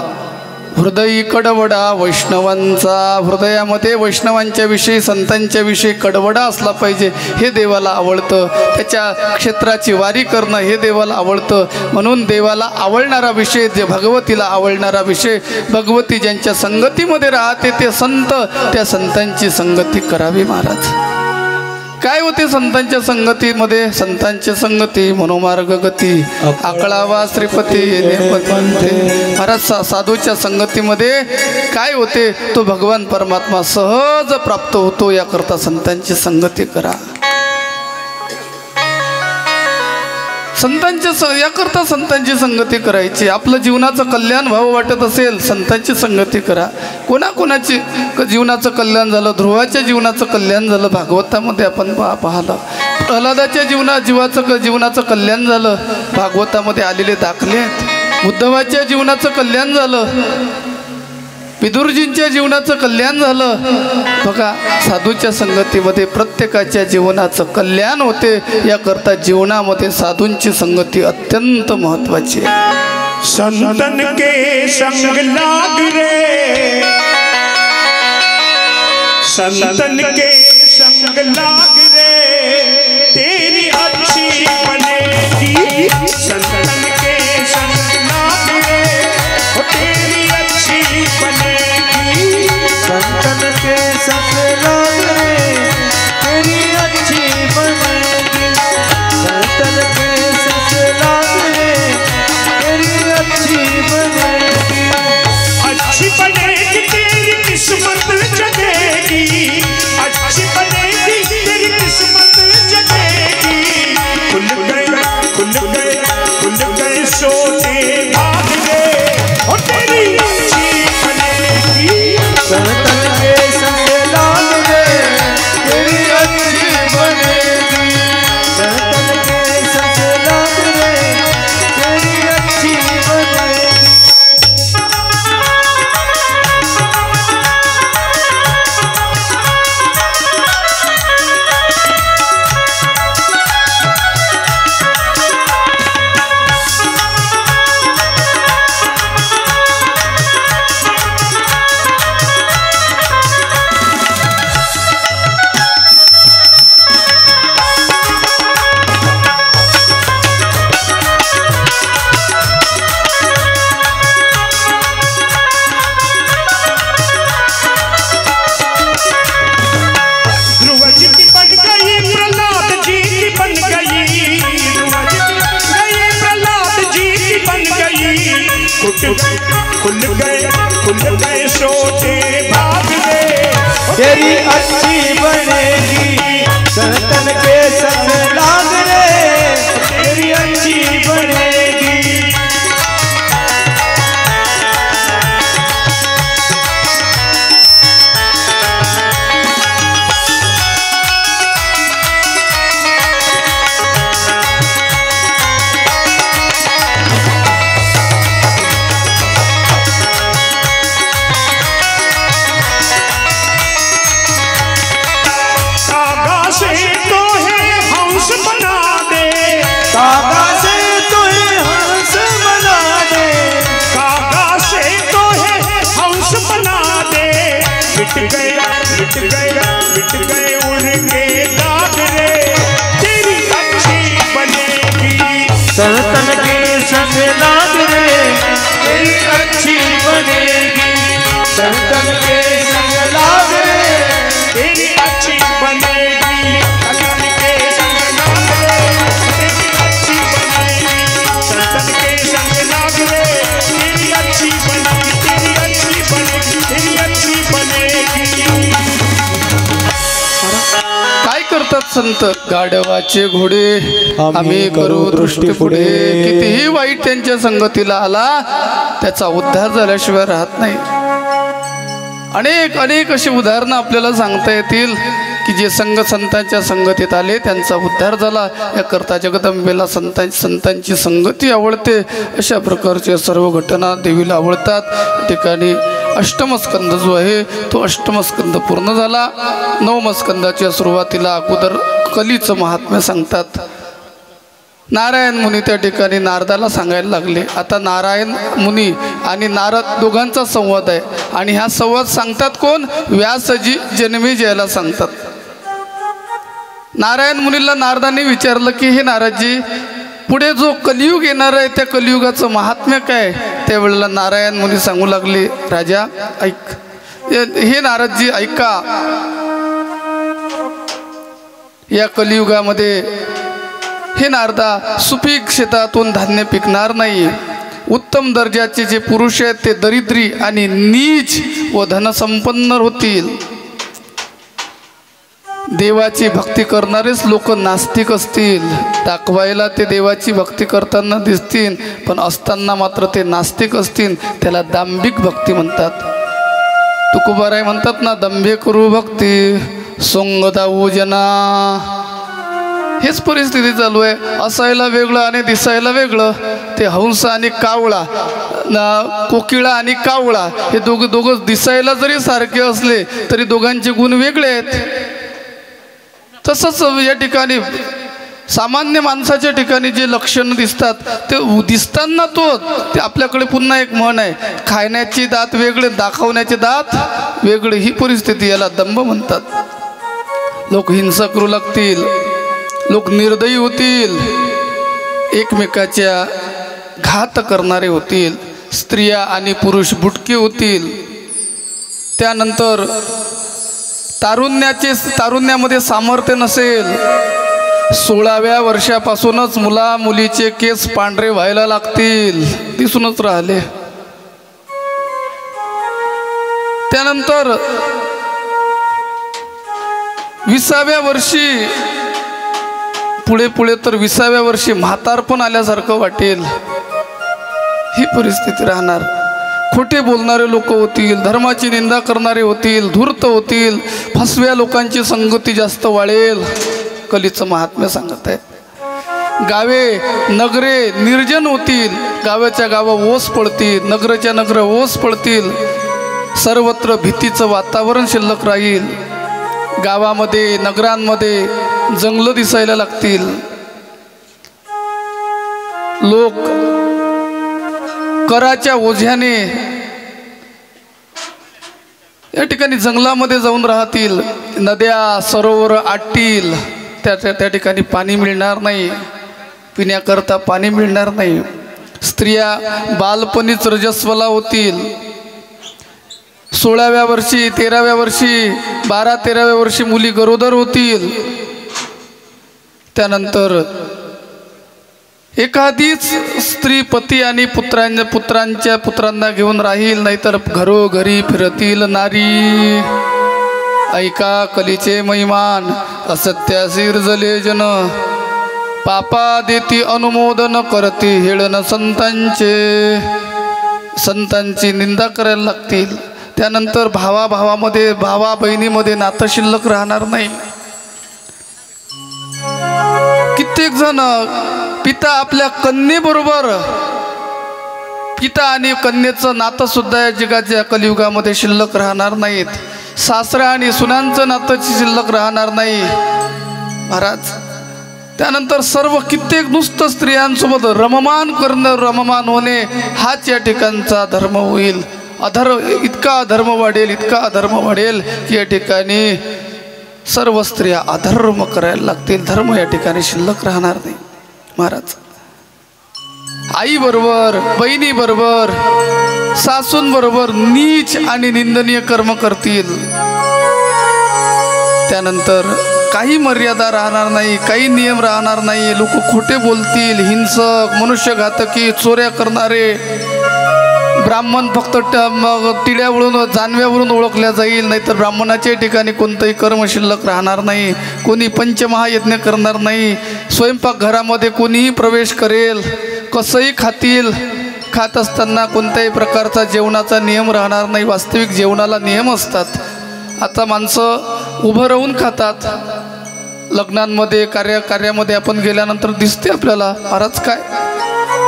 हृदयी कडवडा वैष्णवांचा, हृदयामध्ये वैष्णवांच्या विषयी संतांच्या विषयी कडवडा असला पाहिजे. हे देवाला आवडतं. त्याच्या क्षेत्राची वारी करणं हे देवाला आवडतं. म्हणून देवाला आवडणारा विषय, जे भगवतीला आवडणारा विषय, भगवती ज्यांच्या संगतीमध्ये राहते ते संत, त्या संतांची संगती करावी. महाराज काय होते संतांच्या संगतीमध्ये? संतांची संगती मनोमार्ग गती, आकळावा श्रीपती नेपथ्यंते. महाराज साधूच्या संगतीमध्ये काय होते? तो भगवान परमात्मा सहज प्राप्त होतो. याकरता संतांची संगती करा. याकरता संतांची संगती करायची. आपलं जीवनाचं कल्याण व्हावं वाटत असेल, संतांची संगती करा. कोणाकोणाची जीवनाचं कल्याण झालं? ध्रुवाच्या जीवनाचं कल्याण झालं. भागवतामध्ये आपण पाहिलं. प्रल्हादाच्या जीवनाचं कल्याण झालं. भागवतामध्ये आलेले दाखले आहेत. उद्धवाच्या जीवनाचं कल्याण झालं. विदुरजींच्या जीवनाचं कल्याण झालं. बघा, साधूच्या संगतीमध्ये प्रत्येकाच्या जीवनाचं कल्याण होते. याकरता जीवनामध्ये साधूंची संगती अत्यंत महत्वाची आहे. संतन के संग लाग रे, संतन के संग लाग रे, तेरी अच्छी बनेगी. संतन के संग लाग रे, तेरी अच्छी बनेगी. संतन के संग लाग रे, तेरी अच्छी बनेगी. संतन के संग लाग रे, तेरी अच्छी बनेगी. अच्छी बनेगी तेरी किस्मत जगेगी. अच्छी बनेगी तेरी किस्मत जगेगी. खुल गए सोते भाग गए, और तेरी अच्छी बनेगी. संतन के संग लाग रे, तेरी अच्छी बनेगी. संतन के संग लाग रे, तेरी अच्छी बनेगी. खुल गए सोते भाग गए, तेरी अच्छी बनेगी. संतन के संग लाग रे, तेरी अच्छी बनेगी. कागा से तो है हंस बना दे. कागा से तो है हंस बना दे. मिट गए उड़ के दाग रे, तेरी अच्छी बनेगी. संतन के संग करतात संत, गाढवाचे घोडे आम्ही करू दृष्टी पुढे. कितीही वाईट त्यांच्या संगतीला आला त्याचा उद्धार झाल्याशिवाय राहत नाही. अनेक अनेक अशी उदाहरणं आपल्याला सांगता येतील की जे संतांच्या संगतीत आले त्यांचा उद्धार झाला. याकरता जगदंबेला संतांची संगती आवडते. अशा प्रकारच्या सर्व घटना देवीला आवडतात. ठिकाणी अष्टमस्कंद जो आहे तो अष्टमस्कंद पूर्ण झाला. नवमस्कंदाच्या सुरुवातीला अगोदर कलीचं महात्म्य सांगतात. नारायण मुनी त्या ठिकाणी नारदाला सांगायला लागले. आता नारायण मुनी आणि नारद दोघांचा संवाद आहे आणि हा संवाद सांगतात कोण? व्यासजी जन्मेजय याला सांगतात. नारायण मुनीला नारदाने विचारलं की हे नारदजी, पुढे जो कलियुग येणार आहे त्या कलियुगाचं महात्म्य काय? त्यावेळेला नारायण मुनी सांगू लागले, राजा ऐक, हे नारदजी ऐका, या कलियुगामध्ये हे नारदा सुपीक शेतातून धान्य पिकणार नाही. उत्तम दर्जाचे जे पुरुष आहेत ते दरिद्री आणि नीच व धनसंपन्न होतील. देवाची भक्ती करणारेच लोक नास्तिक असतील. दाखवायला ते देवाची भक्ती करताना दिसतील पण असताना मात्र ते नास्तिक असतील. त्याला दांभिक भक्ती म्हणतात. तुकोबाराय म्हणतात ना, दंभे करू भक्ती सोंग दाऊ जना. हेच परिस्थिती चालू आहे. असायला वेगळं आणि दिसायला वेगळं. ते हंस आणि कावळा, कोकिळा आणि कावळा हे दोघं दिसायला जरी सारखे असले तरी दोघांचे गुण वेगळे आहेत. तसंच या ठिकाणी सामान्य माणसाच्या ठिकाणी जे लक्षणं दिसतात ते दिसताना ते आपल्याकडे पुन्हा एक म्हण आहे, खाण्याची दात वेगळे दाखवण्याचे दात वेगळे. ही परिस्थिती, याला दंभ म्हणतात. लोक हिंसा करू लागतील, लोक निर्दयी होतील, एकमेकाच्या घात करणारे होतील, स्त्रिया आणि पुरुष बुटके होतील. त्यानंतर तारुण्यामध्ये सामर्थ्य नसेल. 16व्या वर्षापासूनच मुला मुलीचे केस पांढरे व्हायला लागतील, दिसूनच राहिले. त्यानंतर 20व्या वर्षी पुढे तर 20व्या वर्षी म्हातारपण आल्यासारखं वाटेल. ही परिस्थिती राहणार. खोटे बोलणारे लोक होतील, धर्माची निंदा करणारे होतील, धूर्त होतील, फसव्या लोकांची संगती जास्त वाढेल. कलीचं महात्म्य सांगत आहे. गावे नगरे निर्जन होतील, गावाच्या गावा ओस पडतील, नगराच्या नगर ओस पडतील. सर्वत्र भीतीचं वातावरण शिल्लक राहील. गावामध्ये नगरांमध्ये जंगलं दिसायला लागतील. लोक कराच्या ओझ्याने या ठिकाणी जंगलामध्ये जाऊन राहतील. नद्या सरोवर आटतील, त्या ठिकाणी पाणी मिळणार नाही, पिण्याकरता पाणी मिळणार नाही. स्त्रिया बालपणीच रजस्वला होतील. 16व्या वर्षी 13व्या वर्षी 12-13व्या वर्षी मुली गरोदर होतील. त्यानंतर एखादीच स्त्री पती आणि पुत्रांना घेऊन राहील, नाहीतर घरोघरी फिरतील नारी. ऐका कलीचे महिमान, असत्यासी जले जन, पापा देती अनुमोदन करते हेळन संतांची निंदा करायला लागतील. त्यानंतर भावाभावामध्ये भावा बहिणीमध्ये नातं शिल्लक राहणार नाही. कित्येक जण पिता आपल्या कन्येबरोबर, पिता आणि कन्येचं नातं सुद्धा या जगाच्या कलियुगामध्ये शिल्लक राहणार नाहीत. सासरा आणि सुनांचं नातं शिल्लक राहणार नाही महाराज. त्यानंतर सर्व कित्येक नुसतं स्त्रियांसोबत रममान होणे हाच या ठिकाणचा धर्म होईल. इतका अधर्म वाढेल की या ठिकाणी सर्व स्त्रिया अधर्म करायला लागतील. धर्म या ठिकाणी शिल्लक राहणार नाही महाराज. आई बरोबर, बहिणी बरोबर, सासून बरोबर नीच आणि निंदनीय कर्म करतील. त्यानंतर काही मर्यादा राहणार नाही, काही नियम राहणार नाही. लोक खोटे बोलतील, हिंसक, मनुष्यघातकी, चोऱ्या करणारे, ब्राह्मण फक्त टिड्यावरून जानव्यावरून ओळखल्या जाईल, नाहीतर ब्राह्मणाच्या ठिकाणी कोणतंही कर्म शिल्लक राहणार नाही, कोणी पंचमहायज्ञ करणार नाही, स्वयंपाकघरामध्ये कोणीही प्रवेश करेल, कसंही खातील, खात असताना कोणत्याही प्रकारचा जेवणाचा नियम राहणार नाही. वास्तविक जेवणाला नियम असतात. आता माणसं उभं राहून खातात. लग्नांमध्ये कार्यामध्ये आपण गेल्यानंतर दिसते आपल्याला, महाराज काय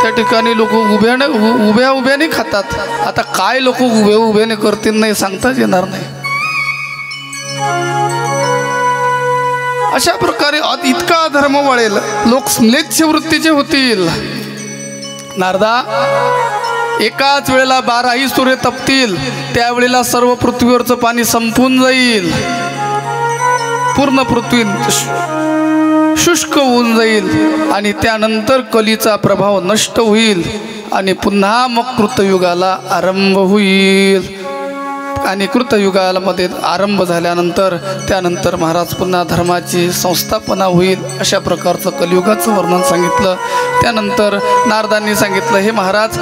त्या ठिकाणी लोक उभ्याने खातात. आता काय लोक उभ्याने करतील नाही सांगताच येणार नाही. अशा प्रकारे इतका धर्म वाढेल, लोक म्लेच्छ वृत्तीचे होतील. नारदा, एकाच वेळेला 12ही सूर्य तपतील, त्यावेळेला सर्व पृथ्वीवरचं पाणी संपून जाईल, पूर्ण पृथ्वी शुष्क होऊन जाईल आणि त्यानंतर कलीचा प्रभाव नष्ट होईल आणि पुन्हा मग कृतयुगाला आरंभ होईल. आणि कृतयुगामध्ये आरंभ झाल्यानंतर त्यानंतर महाराज पुन्हा धर्माची संस्थापना होईल. अशा प्रकारचं कलियुगाचं वर्णन सांगितलं. त्यानंतर नारदांनी सांगितलं, हे महाराज,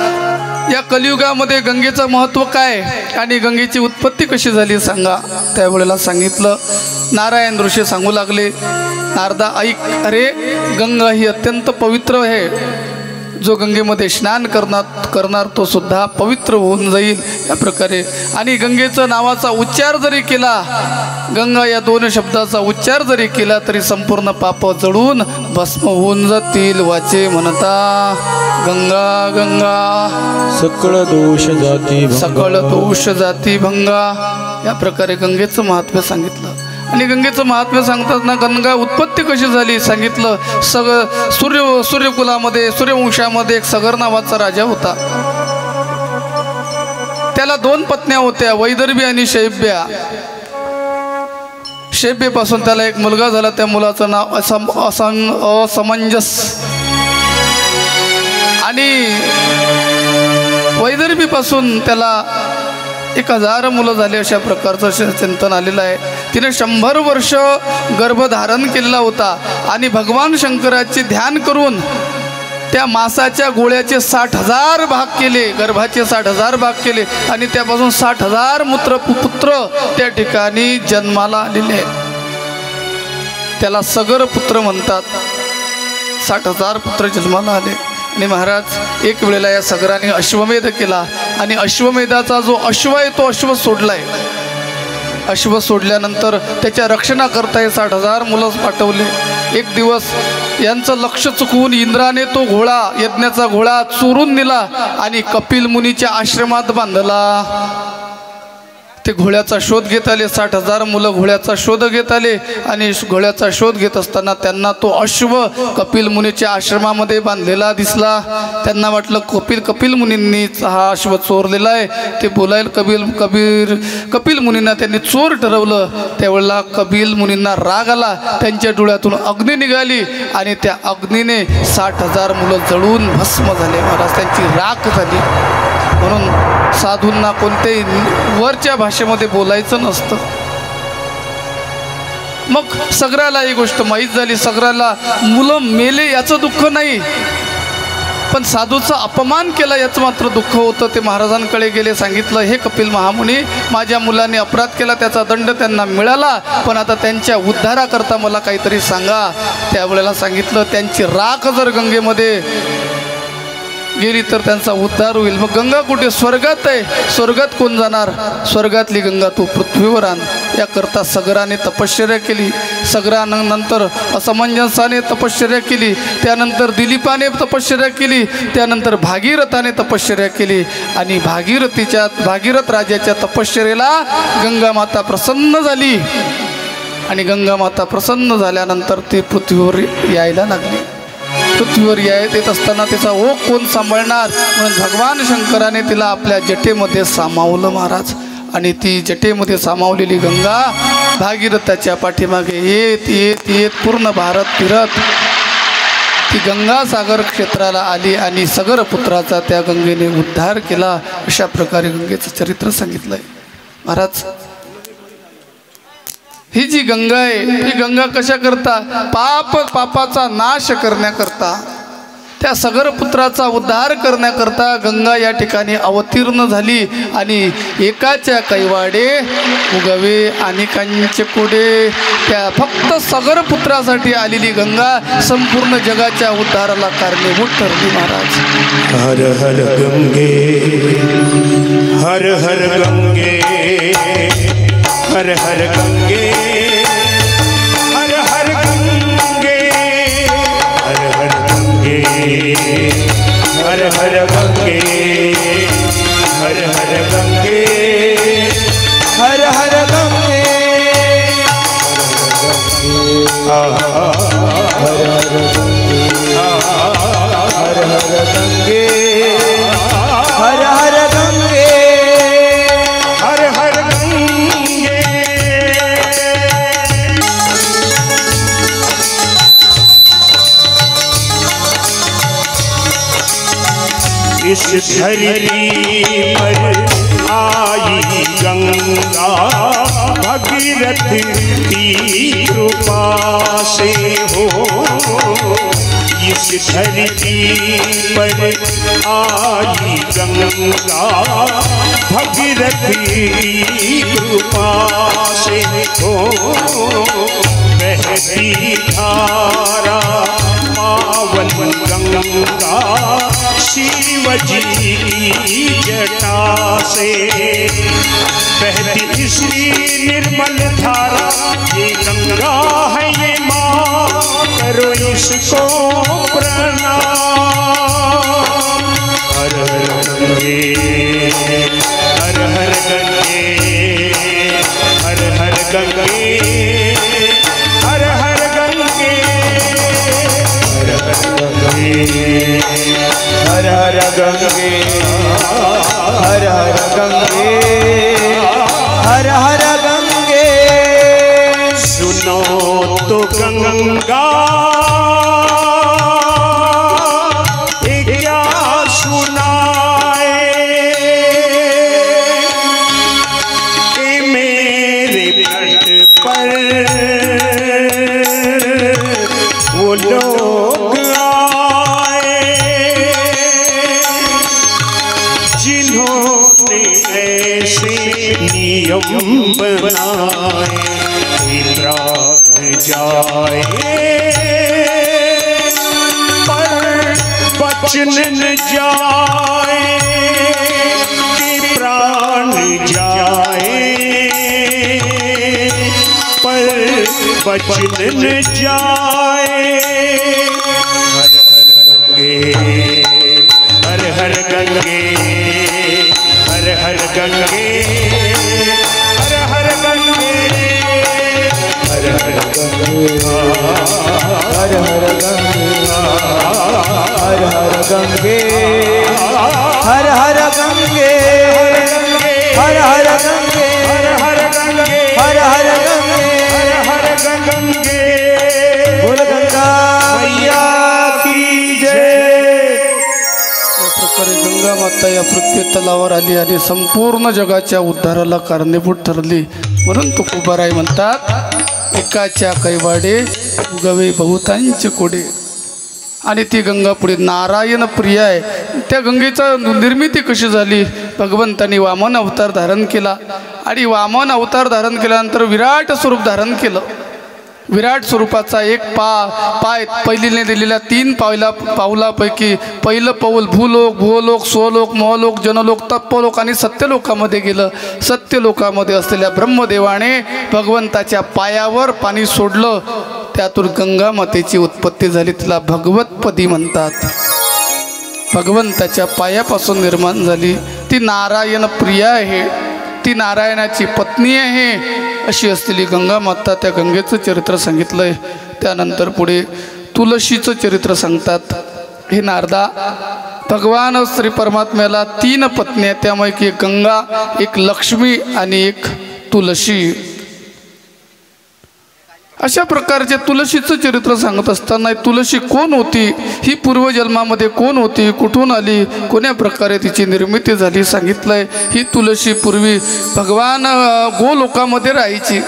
या कलियुगामध्ये गंगेचं महत्त्व काय आणि गंगेची उत्पत्ती कशी झाली सांगा. त्यावेळेला सांगितलं. नारायण ऋषी सांगू लागले, नारदा ऐक, अरे गंगा ही अत्यंत पवित्र आहे. जो गंगेमध्ये स्नान करणार तो सुद्धा पवित्र होऊन जाईल या प्रकारे. आणि गंगेचं नावाचा उच्चार जरी केला, गंगा या 2 शब्दाचा उच्चार जरी केला तरी संपूर्ण पाप जळून भस्म होऊन जातील. वाचे म्हणता गंगा गंगा सकळ दोष जाती भंगा. या प्रकारे गंगेचं महात्म्य सांगितलं. आणि गंगेचं महात्म्य सांगताना गंगा उत्पत्ती कशी झाली सांगितलं. सूर्यकुलामध्ये सूर्यवंशामध्ये एक सगर नावाचा राजा होता. त्याला 2 पत्न्या होत्या, वैदर्भी आणि शैब्या. शैब्येपासून त्याला एक मुलगा झाला. त्या मुलाचं नाव असमंजस. आणि वैदर्भीपासून त्याला 1000 मुलं झाले. अशा प्रकारचं चिंतन आलेलं आहे. तिने 100 वर्ष गर्भधारण केलेला होता आणि भगवान शंकराचे ध्यान करून त्या मासाच्या गोळ्याचे 60,000 भाग केले, गर्भाचे 60,000 भाग केले आणि त्यापासून 60,000 पुत्र त्या ठिकाणी जन्माला आलेले आहेत. त्याला सगर पुत्र म्हणतात. 60,000 पुत्र जन्माला आले. आणि महाराज एक वेळेला या सगराने अश्वमेध केला आणि अश्वमेधाचा जो अश्व आहे तो अश्व सोडलाय. अश्व सोडल्यानंतर त्याच्या रक्षणाकरता हे 60,000 मुलं पाठवले. एक दिवस यांचं लक्ष चुकवून इंद्राने तो घोडा, यज्ञाचा घोडा चोरून नेला आणि कपिल मुनीच्या आश्रमात बांधला. ते घोड्याचा शोध घेत आले. 60,000 मुलं घोड्याचा शोध घेत आले आणि घोड्याचा शोध घेत असताना त्यांना तो अश्व कपिल मुनीच्या आश्रमामध्ये बांधलेला दिसला. त्यांना वाटलं कपिल मुनींनीच हा अश्व चोरलेला आहे. ते बोलायला कपिल मुनींना त्यांनी चोर ठरवलं. त्यावेळेला कपिल मुनींना राग आला. त्यांच्या डोळ्यातून अग्नी निघाली आणि त्या अग्नीने 60,000 मुलं जळून भस्म झाले. महाराज त्यांची राख झाली. म्हणून साधूंना कोणत्याही वरच्या भाषेमध्ये बोलायचं नसतं. मग सगळ्याला ही गोष्ट माहीत झाली. सगळ्याला मुलं मेले याचं दुःख नाही, पण साधूचा अपमान केला याचं मात्र दुःख होतं. ते महाराजांकडे गेले. सांगितलं, हे कपिल महामुनी, माझ्या मुलाने अपराध केला, त्याचा दंड त्यांना मिळाला, पण आता त्यांच्या उद्धाराकरता मला काहीतरी सांगा. त्यावेळेला सांगितलं, त्यांची राख जर गंगेमध्ये गेली तर त्यांचा उद्धार होईल. मग गंगा कुठे? स्वर्गात आहे. स्वर्गात कोण जाणार? स्वर्गातली गंगा तू पृथ्वीवर आण. याकरता सगराने तपश्चर्या केली. सगरानंतर असमंजसाने तपश्चर्या केली. त्यानंतर दिलीपाने तपश्चर्या केली. त्यानंतर भागीरथाने तपश्चर्या केली. आणि भागीरथ राजाच्या तपश्चर्येला गंगा माता प्रसन्न झाली. आणि गंगा माता प्रसन्न झाल्यानंतर ती पृथ्वीवर यायला लागली. पृथ्वीवर येत असताना तिचा ओघ कोण सांभाळणार? म्हणून भगवान शंकराने तिला आपल्या जटेमध्ये सामावलं महाराज. आणि ती जटेमध्ये सामावलेली गंगा भागीरथाच्या पाठीमागे येत येत येत पूर्ण भारत फिरत ती गंगासागर क्षेत्राला आली आणि सगर पुत्राचा त्या गंगेने उद्धार केला. अशा प्रकारे गंगेचं चरित्र सांगितलंय महाराज. ही जी गंगा आहे, ही गंगा कशा करता? पापाचा नाश करण्याकरता. त्या सगर पुत्राचा उद्धार करण्याकरता गंगा या ठिकाणी अवतीर्ण झाली आणि एकाच्या कैवाडे उगवे अनेकांचे कोडे. त्या फक्त सगर पुत्रासाठी आलेली गंगा संपूर्ण जगाच्या उद्धाराला कारणीभूत ठरली. महाराज हर हर गंगे हर हर गंगे हर हर गंगे हर हर गंगे हर हर गंगे हर हर गंगे हर हर गंगे हर हर गंगे हर हर गंगे हर हर गंगे हर हर गंगे. इस धरती पर आई गंगा भगीरथ की कृपा से हो. इस धरती पर आई गंगा भगीरथ की कृपा से हो. बहती धारा पावन गंगा शिव जी की जटा से बहती इसकी निर्मल धारा. ये गंगा है ये माँ करो इसको प्रणाम. हर हर गंगे हर हर गंगे हर हर गंगे हर हर गंगे हर हर गंगे हर हर गंगे हर हर गंगे हर हर गंगे. सुनो तो गंगा क्या सुनाए कि मेरे तट पर वो लोग आए जिन्होंने ऐसे नियम बनाए जाए पर बचन न जाए कि प्राण जाए पर बचन न जाए. हर हर गंगे हर हर गंगे हर हर गंगे हर हर गंगे हर हर गंगे हर हर गंगे हर हर गंगे हर हर गंगे हर हर गंगे हर हर गंगे. बोल गंगा मैया की जय. या प्रकारे गंगा माता या पृथ्वी तलावर आली आणि संपूर्ण जगाच्या उद्धाराला कारणीभूत ठरली. म्हणून तुकोबाराय म्हणतात एकाच्या कैवाडे उगवे बहुतांचे कोडे. आणि ती गंगा पुढे नारायण प्रिय आहे. त्या गंगेचा निर्मिती कशी झाली? भगवंतांनी वामन अवतार धारण केला आणि वामन अवतार धारण केल्यानंतर विराट स्वरूप धारण केलं. विराट स्वरूपाचा एक पाय पहिलीने दिलेल्या 3 पावलापैकी पहिलं पाऊल भूलोक भूलोक स्वलोक मोहलोक जनलोक तत्वलोक आणि सत्यलोकामध्ये गेलं. सत्यलोकामध्ये असलेल्या ब्रह्मदेवाने भगवंताच्या पायावर पाणी सोडलं. त्यातून गंगा मातेची उत्पत्ती झाली. तिला भगवतपदी म्हणतात. भगवंताच्या पायापासून निर्माण झाली. ती नारायण प्रिया आहे. ती नारायणाची पत्नी आहे. अशी असलेली गंगा माता. त्या गंगेचं चरित्र सांगितलं आहे. त्यानंतर पुढे तुळशीचं चरित्र सांगतात. हे नारदा, भगवान श्री परमात्म्याला 3 पत्नी, त्यामुळे एक गंगा, एक लक्ष्मी आणि एक तुळशी. अशा प्रकारचे तुळशीचं चरित्र सांगत असताना तुळशी कोण होती, ही पूर्वजन्मामध्ये कोण होती, कुठून आली, कोण्या प्रकारे तिची निर्मिती झाली सांगितलंय. ही तुळशी पूर्वी भगवान गोलोकामध्ये राहायची.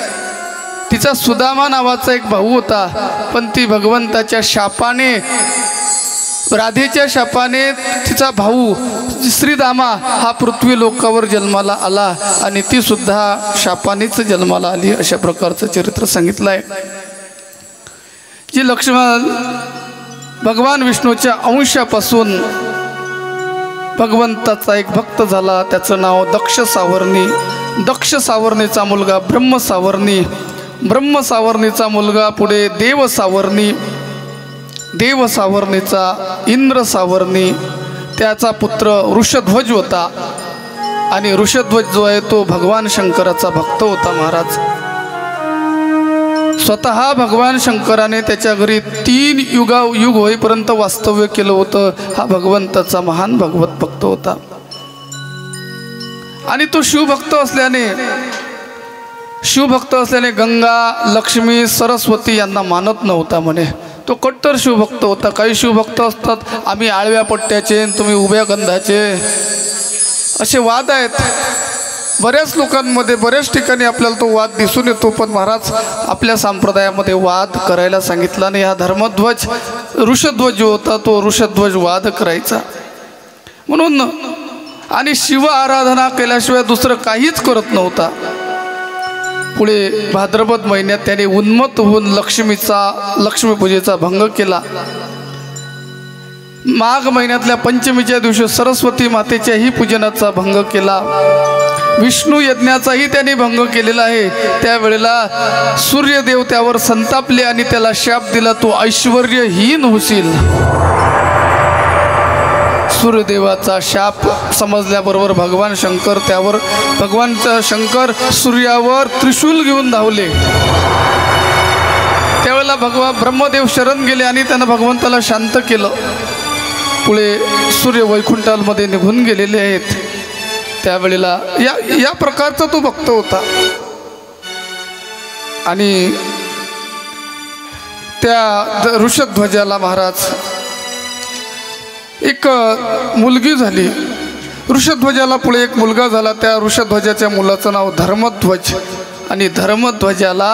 तिचा सुदामा नावाचा एक भाऊ होता, पण ती भगवंताच्या शापाने राधेच्या शापाने तिचा भाऊ श्रीदामा हा पृथ्वी लोकावर जन्माला आला आणि ती सुद्धा शापानेच जन्माला आली, अशा प्रकारचं चरित्र सांगितलं आहे. जी लक्ष्मण भगवान विष्णूच्या अंशापासून भगवंताचा एक भक्त झाला, त्याचं नाव दक्ष सावर्णी. दक्ष सावर्णीचा मुलगा ब्रह्म सावर्णी, ब्रह्म सावर्णीचा मुलगा पुढे देव सावर्णी, देव सावर्णीचा इंद्र सावर्णी, त्याचा पुत्र ऋषध्वज होता. आणि ऋषध्वज जो आहे तो भगवान शंकराचा भक्त होता महाराज. स्वतः भगवान शंकराने त्याच्या घरी 3 युग होईपर्यंत वास्तव्य केलं होतं. हा भगवंताचा महान भगवत भक्त होता. आणि तो शिवभक्त असल्याने गंगा, लक्ष्मी, सरस्वती यांना मानत नव्हता म्हणे. तो कट्टर शिवभक्त होता. काही शिवभक्त असतात आम्ही आळव्या पट्ट्याचे, तुम्ही उभ्या गंधाचे, असे वाद आहेत बऱ्याच लोकांमध्ये. बऱ्याच ठिकाणी आपल्याला तो वाद दिसून येतो. पण महाराज आपल्या संप्रदायामध्ये वाद करायला सांगितला नाही. हा धर्मध्वज ऋषध्वज जो होता तो ऋषध्वज वाद करायचा म्हणून. आणि शिव आराधना केल्याशिवाय दुसरं काहीच करत नव्हता. पुढे भाद्रपद महिन्यात त्याने उन्मत्त होऊन लक्ष्मीपूजेचा भंग केला. माघ महिन्यातल्या पंचमीच्या दिवशी सरस्वती मातेच्याही पूजनाचा भंग केला. विष्णू यज्ञाचाही त्याने भंग केलेला आहे. त्यावेळेला सूर्यदेव त्यावर संतापले आणि त्याला शाप दिला, तू ऐश्वर्यहीन होशील. सूर्यदेवाचा शाप समजल्याबरोबर भगवान शंकर सूर्यावर त्रिशूल घेऊन धावले. त्यावेळेला ब्रह्मदेव शरण गेले आणि त्यानं भगवंताला शांत केलं. पुढे सूर्य वैकुंठामध्ये निघून गेलेले आहेत. त्यावेळेला या प्रकारचा तो भक्त होता. आणि त्या ऋषध्वजाला महाराज एक मुलगी झाली. ऋषध्वजाला पुढे एक मुलगा झाला. त्या ऋषध्वजाच्या मुलाचं नाव धर्मध्वज. आणि धर्मध्वजाला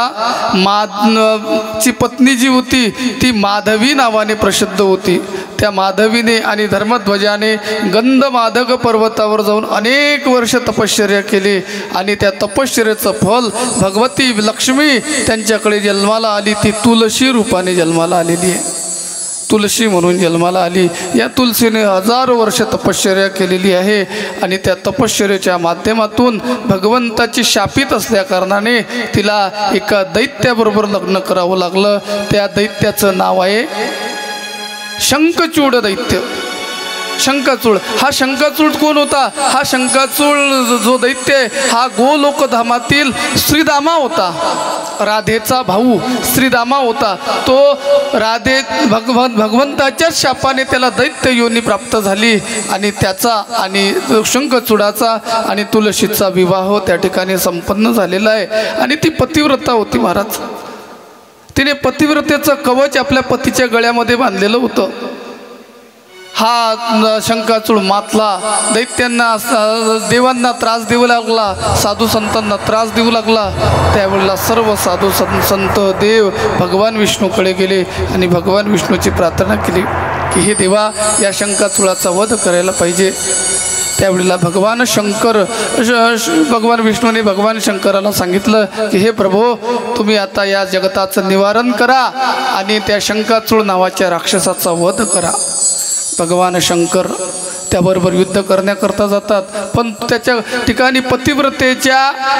ची पत्नी जी होती ती माधवी नावाने प्रसिद्ध होती. त्या माधवीने आणि धर्मध्वजाने गंधमादक पर्वतावर जाऊन अनेक वर्ष तपश्चर्या केली. आणि त्या तपश्चर्याचं फल भगवती लक्ष्मी त्यांच्याकडे जन्माला आली. ती तुलसी रूपाने जन्माला आलेली आहे. तुलसी म्हणून जन्माला आली. या तुलसीने हजारो वर्ष तपश्चर्या केलेली आहे. आणि त्या तपश्चर्याच्या माध्यमातून भगवंताची शापित असल्या कारणाने तिला एका दैत्याबरोबर लग्न करावं लागलं. त्या दैत्याचं नाव आहे शंखचूड दैत्य. शंखाचूड. हा शंखाचूड कोण होता? हा शंखाचूड जो दैत्य आहे हा गोलोकधामातील श्रीदामा होता. राधेचा भाऊ श्रीदामा होता. तो भगवंताच्याच शापाने त्याला दैत्य योनी प्राप्त झाली. आणि त्याचा आणि शंखचूडाचा आणि तुलसीचा विवाह त्या ठिकाणी संपन्न झालेला आहे. आणि ती पतिव्रता होती महाराज. तिने पतिव्रतेचं कवच आपल्या पतीच्या गळ्यामध्ये बांधलेलं होतं. हा शंखाचूड मातला. दैत्यांना देवांना त्रास देऊ लागला, साधू संतांना त्रास देऊ लागला. त्यावेळेला सर्व साधू संत देव भगवान विष्णूकडे गेले आणि भगवान विष्णूची प्रार्थना केली की हे देवा, या शंखाचूडाचा वध करायला पाहिजे. त्यावेळेला भगवान विष्णूने भगवान शंकराला सांगितलं की हे प्रभो, तुम्ही आता या जगताचं निवारण करा आणि त्या शंखाचूड नावाच्या राक्षसाचा वध करा. भगवान शंकर त्याबरोबर युद्ध करण्याकरता जातात. पण त्याच्या ठिकाणी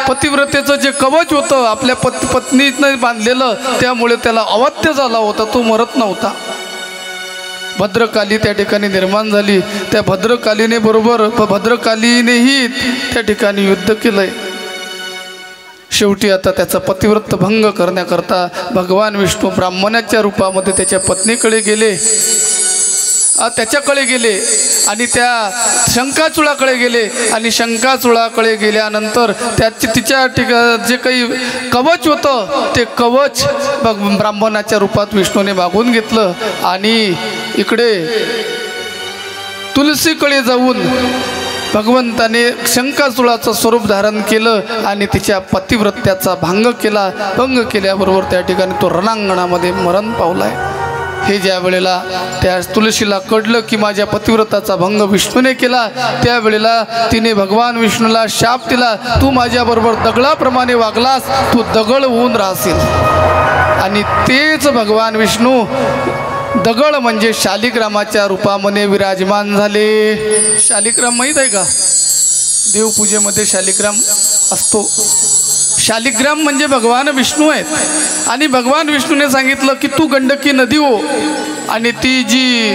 पतिव्रतेचं जे कवच होतं आपल्या पत्नीने बांधलेलं, त्यामुळे त्याला अवत्य झाला होता. तो मरत नव्हता. भद्रकाली त्या ठिकाणी निर्माण झाली. त्या भद्रकालीनेही त्या ठिकाणी युद्ध केलंय. शेवटी आता त्याचा पतिव्रत भंग करण्याकरता भगवान विष्णू ब्राह्मणाच्या रूपामध्ये त्याच्या पत्नीकडे गेले, त्याच्याकडे गेले आणि त्या शंखाचूडाकडे गेले. आणि शंखाचूडाकडे गेल्यानंतर तिच्या जे काही कवच होतं ते कवच ब्राह्मणाच्या रूपात विष्णूने मागून घेतलं. आणि इकडे तुलसीकडे जाऊन भगवंताने शंखाचूडाचं स्वरूप धारण केलं आणि तिच्या पतिव्रत्याचा भंग केला. भंग केल्याबरोबर त्या ठिकाणी तो रणांगणामध्ये मरण पावलाय. हे ज्या वेळेला त्या तुळशीला कळलं की माझ्या पतिव्रताचा भंग विष्णूने केला, त्यावेळेला तिने भगवान विष्णूला शाप दिला, तू माझ्याबरोबर दगडाप्रमाणे वागलास, तू दगड होऊन राहशील. आणि तेच भगवान विष्णू दगड म्हणजे शालिग्रामाच्या रूपामध्ये विराजमान झाले. शालिग्राम माहीत आहे का? देवपूजेमध्ये शालिग्राम असतो. शालिग्राम म्हणजे भगवान विष्णू आहेत. आणि भगवान विष्णूने सांगितलं की तू गंडकी नदी हो, आणि ती जी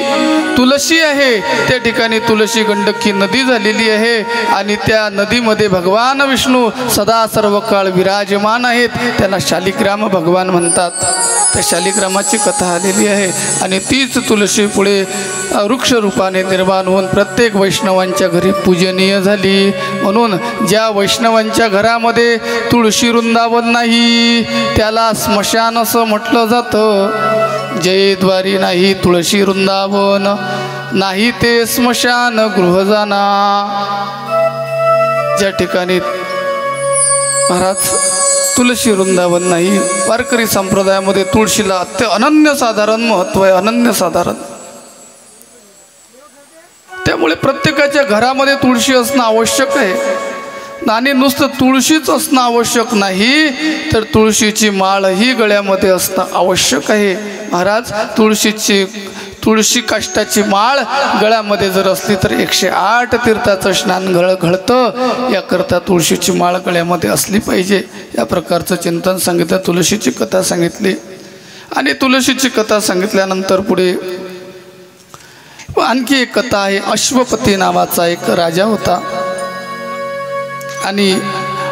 तुळशी आहे त्या ठिकाणी तुळशी गंडकी नदी झालेली आहे. आणि त्या नदीमध्ये भगवान विष्णू सदा सर्व काळ विराजमान आहेत. त्यांना शालिग्राम भगवान म्हणतात. त्या शालिग्रामाची कथा आलेली आहे. आणि तीच तुळशी पुढे वृक्षरूपाने निर्माण होऊन प्रत्येक वैष्णवांच्या घरी पूजनीय झाली. म्हणून ज्या वैष्णवांच्या घरामध्ये तुळशी वृंदावन नाही त्याला स्मशान असं म्हटलं जातं. जयद्वारी नाही तुळशी वृंदावन, नाही ते स्मशान गृह जाना. ज्या ठिकाणी महाराज तुळशी वृंदावन नाही, वारकरी संप्रदायामध्ये तुळशीला अनन्यसाधारण महत्त्व आहे, अनन्यसाधारण. त्यामुळे प्रत्येकाच्या घरामध्ये तुळशी असणं आवश्यक आहे. आणि नुसतं तुळशीच असणं आवश्यक नाही, तर तुळशीची माळही गळ्यामध्ये असणं आवश्यक आहे. महाराज तुळशी काष्टाची माळ गळ्यामध्ये जर असली तर 108 तीर्थाचं स्नान घडतं. याकरता तुळशीची माळ गळ्यामध्ये असली पाहिजे. या प्रकारचं चिंतन सांगितलं, तुळशीची कथा सांगितली. आणि तुळशीची कथा सांगितल्यानंतर पुढे आणखी एक कथा आहे. अश्वपती नावाचा एक राजा होता. आणि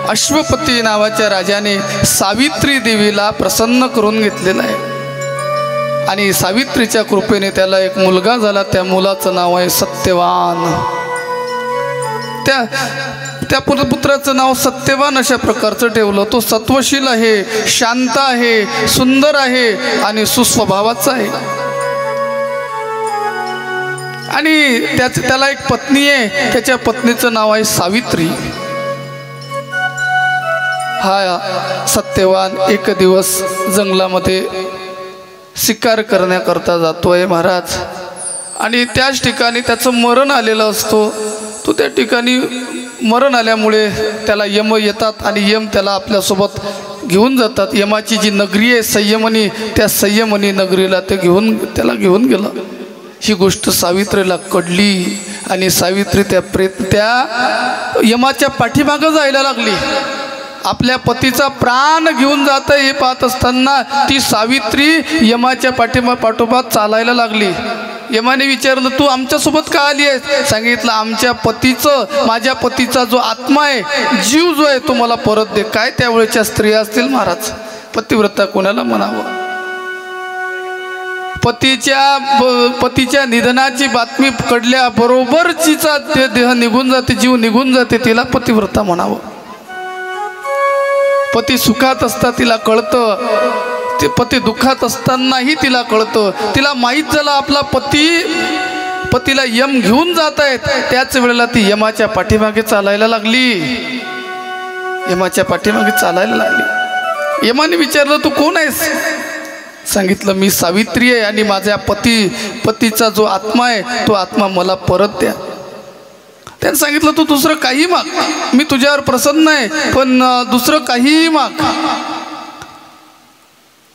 अश्वपती नावाच्या राजाने सावित्री देवीला प्रसन्न करून घेतलेला आहे. आणि सावित्रीच्या कृपेने त्याला एक मुलगा झाला. त्या मुलाचं नाव आहे सत्यवान. त्या पुत्राचं नाव सत्यवान अशा प्रकारचं ठेवलं. तो सत्वशील आहे, शांत आहे, सुंदर आहे आणि सुस्वभावाचा आहे. आणि त्याला एक पत्नी आहे. त्याच्या पत्नीचं नाव आहे सावित्री. हा सत्यवान एक दिवस जंगलामध्ये शिकार करण्याकरता जातोय महाराज. आणि त्याच ठिकाणी त्याचं मरण आलेलं असतो. तो त्या ठिकाणी मरण आल्यामुळे त्याला यम येतात आणि यम त्याला आपल्यासोबत घेऊन जातात. यमाची जी नगरी आहे संयमनी, त्या संयमनी नगरीला त्याला घेऊन गेला. ही गोष्ट सावित्रीला कळली आणि सावित्री त्या यमाच्या पाठीमागं जायला लागली. आपल्या पतीचा प्राण घेऊन जात हे पाहत असताना ती सावित्री यमाच्या पाठोपाठ चालायला लागली. यमाने विचारलं, तू आमच्यासोबत का आली आहेस? सांगितलं, आमच्या पतीचं, माझ्या पतीचा जो आत्मा आहे, जीव जो आहे तो मला परत दे. काय त्यावेळेच्या स्त्रिया असतील महाराज, पतिव्रता कोणाला म्हणावं. पतीच्या निधनाची बातमी कळल्याबरोबर तिचा देह निघून जाते, जीव निघून जाते, तिला पतिव्रता म्हणावं. पती सुखात असता तिला कळतं, ते पती दुःखात असतानाही तिला कळतं. तिला माहीत झालं आपला पतीला यम घेऊन जात आहेत. त्याच वेळेला ती यमाच्या पाठीमागे चालायला लागली. यमाच्या पाठीमागे चालायला लागली. यमाने विचारलं, तू कोण आहेस? सांगितलं, मी सावित्री आहे आणि माझ्या पतीचा जो आत्मा आहे तो आत्मा मला परत द्या. त्याने सांगितलं, तू दुसरं काही माग, मी तुझ्यावर प्रसन्न आहे, पण दुसरं काहीही माग.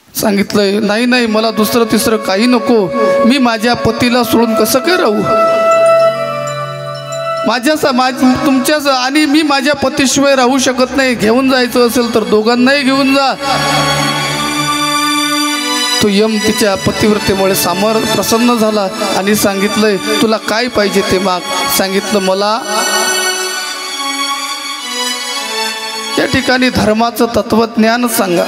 सांगितलं, नाही मला दुसरं तिसरं काही नको. मी माझ्या पतीला सोडून कसं काय राहू? तुमच्या आणि मी माझ्या पतीशिवाय राहू शकत नाही. घेऊन जायचं असेल तर दोघांनाही घेऊन जा. तो यम तिच्या पतिव्रतेमुळे प्रसन्न झाला आणि सांगितलंय, तुला काय पाहिजे ते माग. सांगितलं, मला या ठिकाणी धर्माचं तत्वज्ञान सांगा.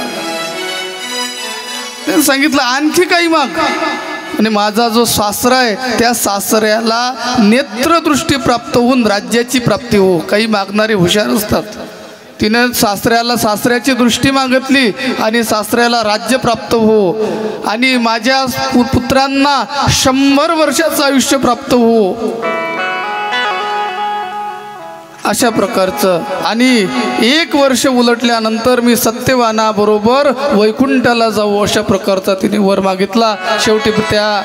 त्याने सांगितलं, आणखी काही माग. आणि माझा जो सासरा आहे त्या सासऱ्याला नेत्रदृष्टी प्राप्त होऊन राज्याची प्राप्ती हो. काही मागणारे हुशार असतात. तिने सासऱ्याची दृष्टी मागितली आणि सासऱ्याला राज्य प्राप्त हो, आणि माझ्या पुत्रांना 100 वर्षाचं आयुष्य प्राप्त हो. अशा प्रकारचं. आणि 1 वर्ष उलटल्यानंतर मी सत्यवानाबरोबर वैकुंठाला जाऊ अशा प्रकारचा तिने वर मागितला. शेवटी त्या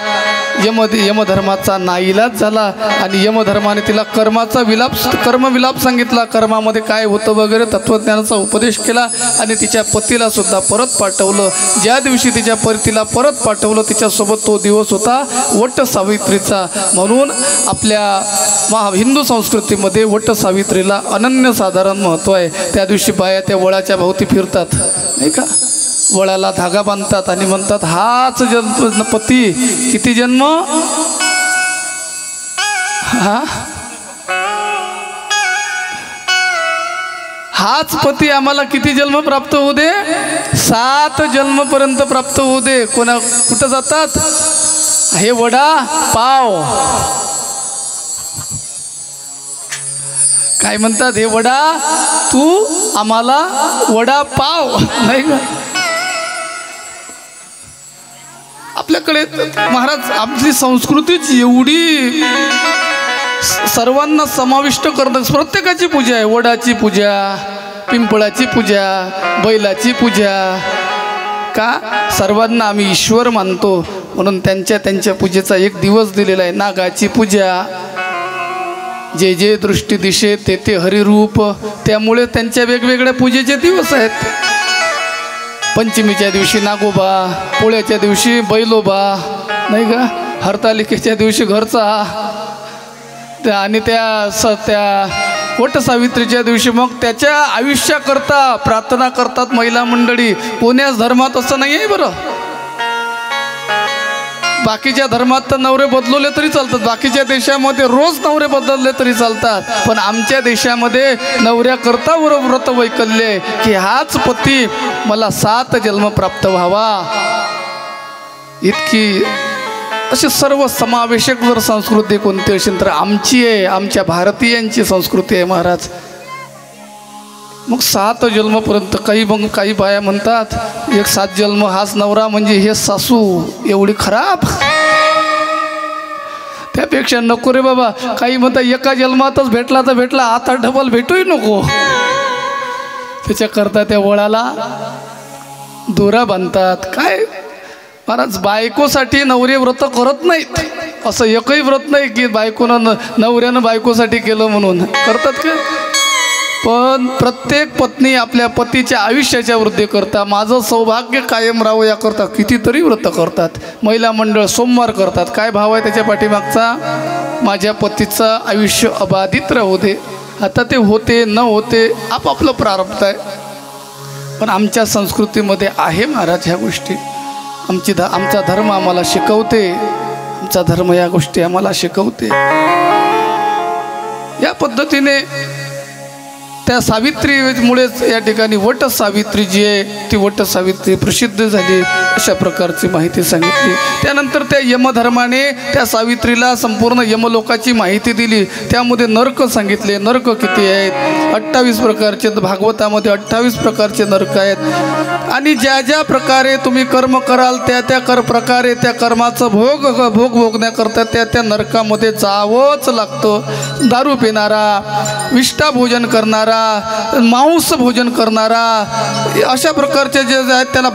यमधर्माचा नाईलाज झाला आणि यमधर्माने तिला कर्मविलाप सांगितला. कर्मामध्ये काय होतं वगैरे तत्त्वज्ञानाचा उपदेश केला आणि तिच्या पतीला सुद्धा परत पाठवलं. ज्या दिवशी तिच्या पतीला परत पाठवलं तिच्यासोबत तो दिवस होता वट सावित्रीचा. म्हणून आपल्या हिंदू संस्कृतीमध्ये वट सावित्रीला अनन्यसाधारण महत्त्व आहे. त्या दिवशी बाया त्या वळाच्या भोवती फिरतात नाही का, वळाला धागा बांधतात आणि म्हणतात हाच जन्म पती. किती जन्म? हाच पती आम्हाला किती जन्म प्राप्त होऊ दे? 7 जन्मपर्यंत प्राप्त होऊ दे. कुठं जातात? हे वडा पाव काय म्हणतात? हे वडा तू आम्हाला वडा पाव नाही का. आपल्याकडे महाराज आपली संस्कृतीच एवढी सर्वांना समाविष्ट करतात. प्रत्येकाची पूजा आहे. वडाची पूजा, पिंपळाची पूजा, बैलाची पूजा. का? सर्वांना आम्ही ईश्वर मानतो म्हणून त्यांच्या पूजेचा एक दिवस दिलेला आहे. नागाची पूजा, जे जे दृष्टी दिशे ते ते हरिरूप, त्यामुळे त्यांच्या वेगवेगळ्या पूजेचे दिवस आहेत. पंचमीच्या दिवशी नागोबा, पोळ्याच्या दिवशी बैलोबा नाही का, हरतालिकेच्या दिवशी घरचा, आणि त्या वटसावित्रीच्या दिवशी मग त्याच्या आयुष्याकरता प्रार्थना करतात महिला मंडळी. कोण्याच धर्मात असं नाही आहे बरं. बाकीच्या धर्मात तर नवरे बदलवले तरी चालतात, बाकीच्या देशामध्ये रोज नवरे बदलले तरी चालतात, पण आमच्या देशामध्ये नवऱ्याकरता व्रत वैकल्य की हाच पती मला 7 जन्म प्राप्त व्हावा. इतकी अशी सर्व समावेशक जर संस्कृती कोणती असेल तर आमची आहे, आमच्या भारतीयांची संस्कृती आहे महाराज. मग 7 जन्मपर्यंत काही बाया म्हणतात 7 जन्म हाच नवरा म्हणजे हे सासू एवढी खराब, त्यापेक्षा नको रे बाबा. काही म्हणतात 1 जन्मातच भेटला तर भेटला, आता डबल भेटूही नको. त्याच्याकरता त्या वळाला दोरा बांधतात. काय महाराज, बायकोसाठी नवरे व्रत करत नाहीत. असं एकही व्रत नाही की नवऱ्यानं बायकोसाठी केलं म्हणून करतात का. पण प्रत्येक पत्नी आपल्या पतीच्या आयुष्याच्या वृद्धी करता, माझं सौभाग्य कायम राहावं याकरता कितीतरी व्रत करतात. महिला मंडळ सोमवार करतात. काय भाव आहे त्याच्या पाठीमागचा? माझ्या पतीचं आयुष्य अबाधित राहू दे. आता ते होते न होते आपापलं प्रारब्ध आहे, पण आमच्या संस्कृतीमध्ये आहे महाराज ह्या गोष्टी. आमचा धर्म आम्हाला शिकवते, आमचा धर्म या गोष्टी आम्हाला शिकवते. या पद्धतीने त्या सावित्रीमुळेच या ठिकाणी वट सावित्री जी आहे ती वट सावित्री प्रसिद्ध झाली अशा प्रकारची माहिती सांगितली. त्यानंतर त्या यमधर्माने त्या सावित्रीला संपूर्ण यमलोकाची माहिती दिली. त्यामध्ये नरक सांगितले. नरक किती आहेत? 28 प्रकारचे. भागवतामध्ये 28 प्रकारचे नरक आहेत. आणि ज्या ज्या प्रकारे तुम्ही कर्म कराल त्या प्रकारे त्या कर्माचं भोग भोगण्याकरता त्या नरकामध्ये जावंच लागतं. दारू पिणारा, विष्ठा भोजन करणारा, मांस भोजन करणारा, अशा प्रकारचे जे आहेत त्यांना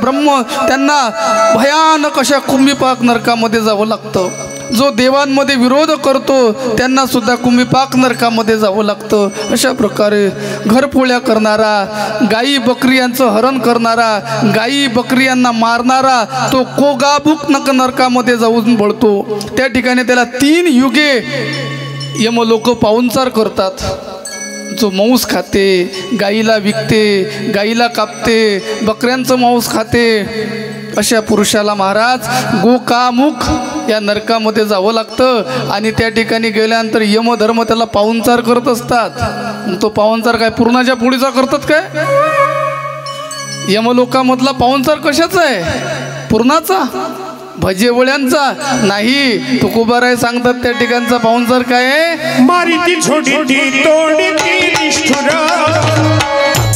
भयानक अशा कुंभीपाक नरकामध्ये जावं लागतं. जो देवांमध्ये विरोध करतो त्यांना सुद्धा कुंभीपाक नरकामध्ये जावं लागतं. अशा प्रकारे घरपोळ्या करणारा, गाई बकरियांचं हरण करणारा, गाई बकरियांना मारणारा तो कोगाबुक नरकामध्ये जाऊन बळतो. त्या ठिकाणी त्याला 3 युगे यमलोक पाहुणचार करतात. जो मांस खाते, गाईला विकते, गाईला कापते, बकऱ्यांचं मांस खाते, अशा पुरुषाला महाराज गोकामुख या नरकामध्ये जावं लागतं. आणि त्या ठिकाणी गेल्यानंतर यमधर्म त्याला पाहुणचार करत असतात. तो पाहुणचार काय पूर्णाच्या पोळीचा करतात काय? यमलोकामधला पाहुणचार कशाचा आहे? पूर्णाचा, भजेवळ्यांचा नाही. तुकोबाराय सांगतात त्या ठिकाणचा पाहुणचार काय आहे? मारीती छोटी तोडती निष्ठुरा,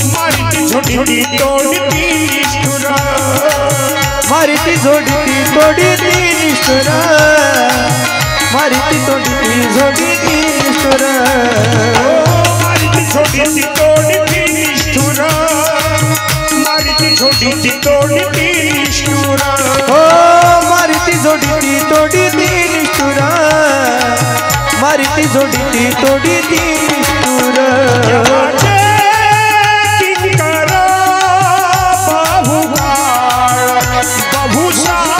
मारीती छोटी तोडती निष्ठुरा, मारीती झोडती तोडती निष्ठुरा, मारीती तोडती झोडती निष्ठुरा, मारीती छोटी तोडती निष्ठुर मारिती छोटी तोडती निष्ठुर हो मारिती जोडीती तोडीती निष्ठुर मारिती जोडीती तोडीती निष्ठुर यमाचे किंकर बहुकाळ बहुसार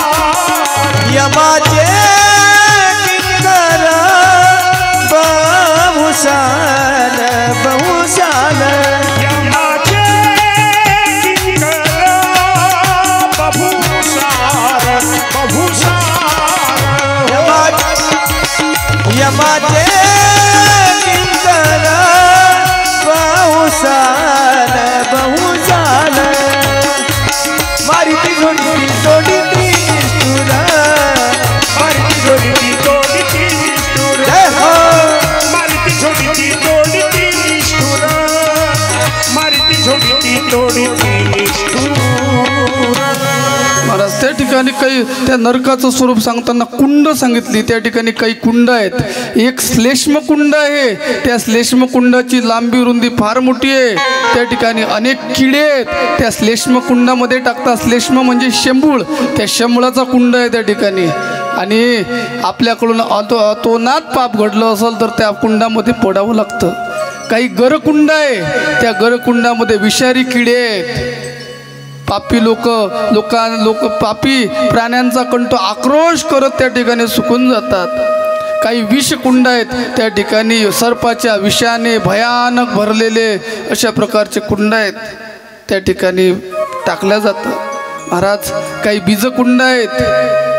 यमाचे किंकर बहुसान बहुसान यमाचे किंकर बहुसार बहुसार यमाचे किंकर बहुसान बहुसान मारिती जोडीती तोडीती निष्ठुर मारिती छोटी तोडती निष्ठुर जय हो मारिती छोटी तोडती निष्ठुर मारिती छोटी तोडती निष्ठुर महाराज त्या ठिकाणी काही त्या नरकाचं स्वरूप सांगताना कुंड सांगितली. त्या ठिकाणी काही कुंड आहेत. एक श्लेष्म कुंड आहे. त्या श्लेष्म कुंडाची लांबी रुंदी फार मोठी आहे. त्या ठिकाणी अनेक किडे आहेत. त्या श्लेष्म कुंडामध्ये टाकतात. श्लेष्म म्हणजे शेंबूळ. त्या शेंबुळाचा कुंड आहे त्या ठिकाणी. आणि आपल्याकडून अतोनात पाप घडलं असेल तर त्या कुंडामध्ये पडावं लागतं. काही गरकुंड आहे. त्या गरकुंडामध्ये विषारी किडे आहेत. पापी लोक पापी प्राण्यांचा कंठ आक्रोश करत त्या ठिकाणी सुकून जातात. काही विषकुंड आहेत. त्या ठिकाणी सर्पाच्या विषाने भयानक भरलेले अशा प्रकारचे कुंड आहेत. त्या ठिकाणी टाकल्या जातं. महाराज काही बीजकुंड आहेत.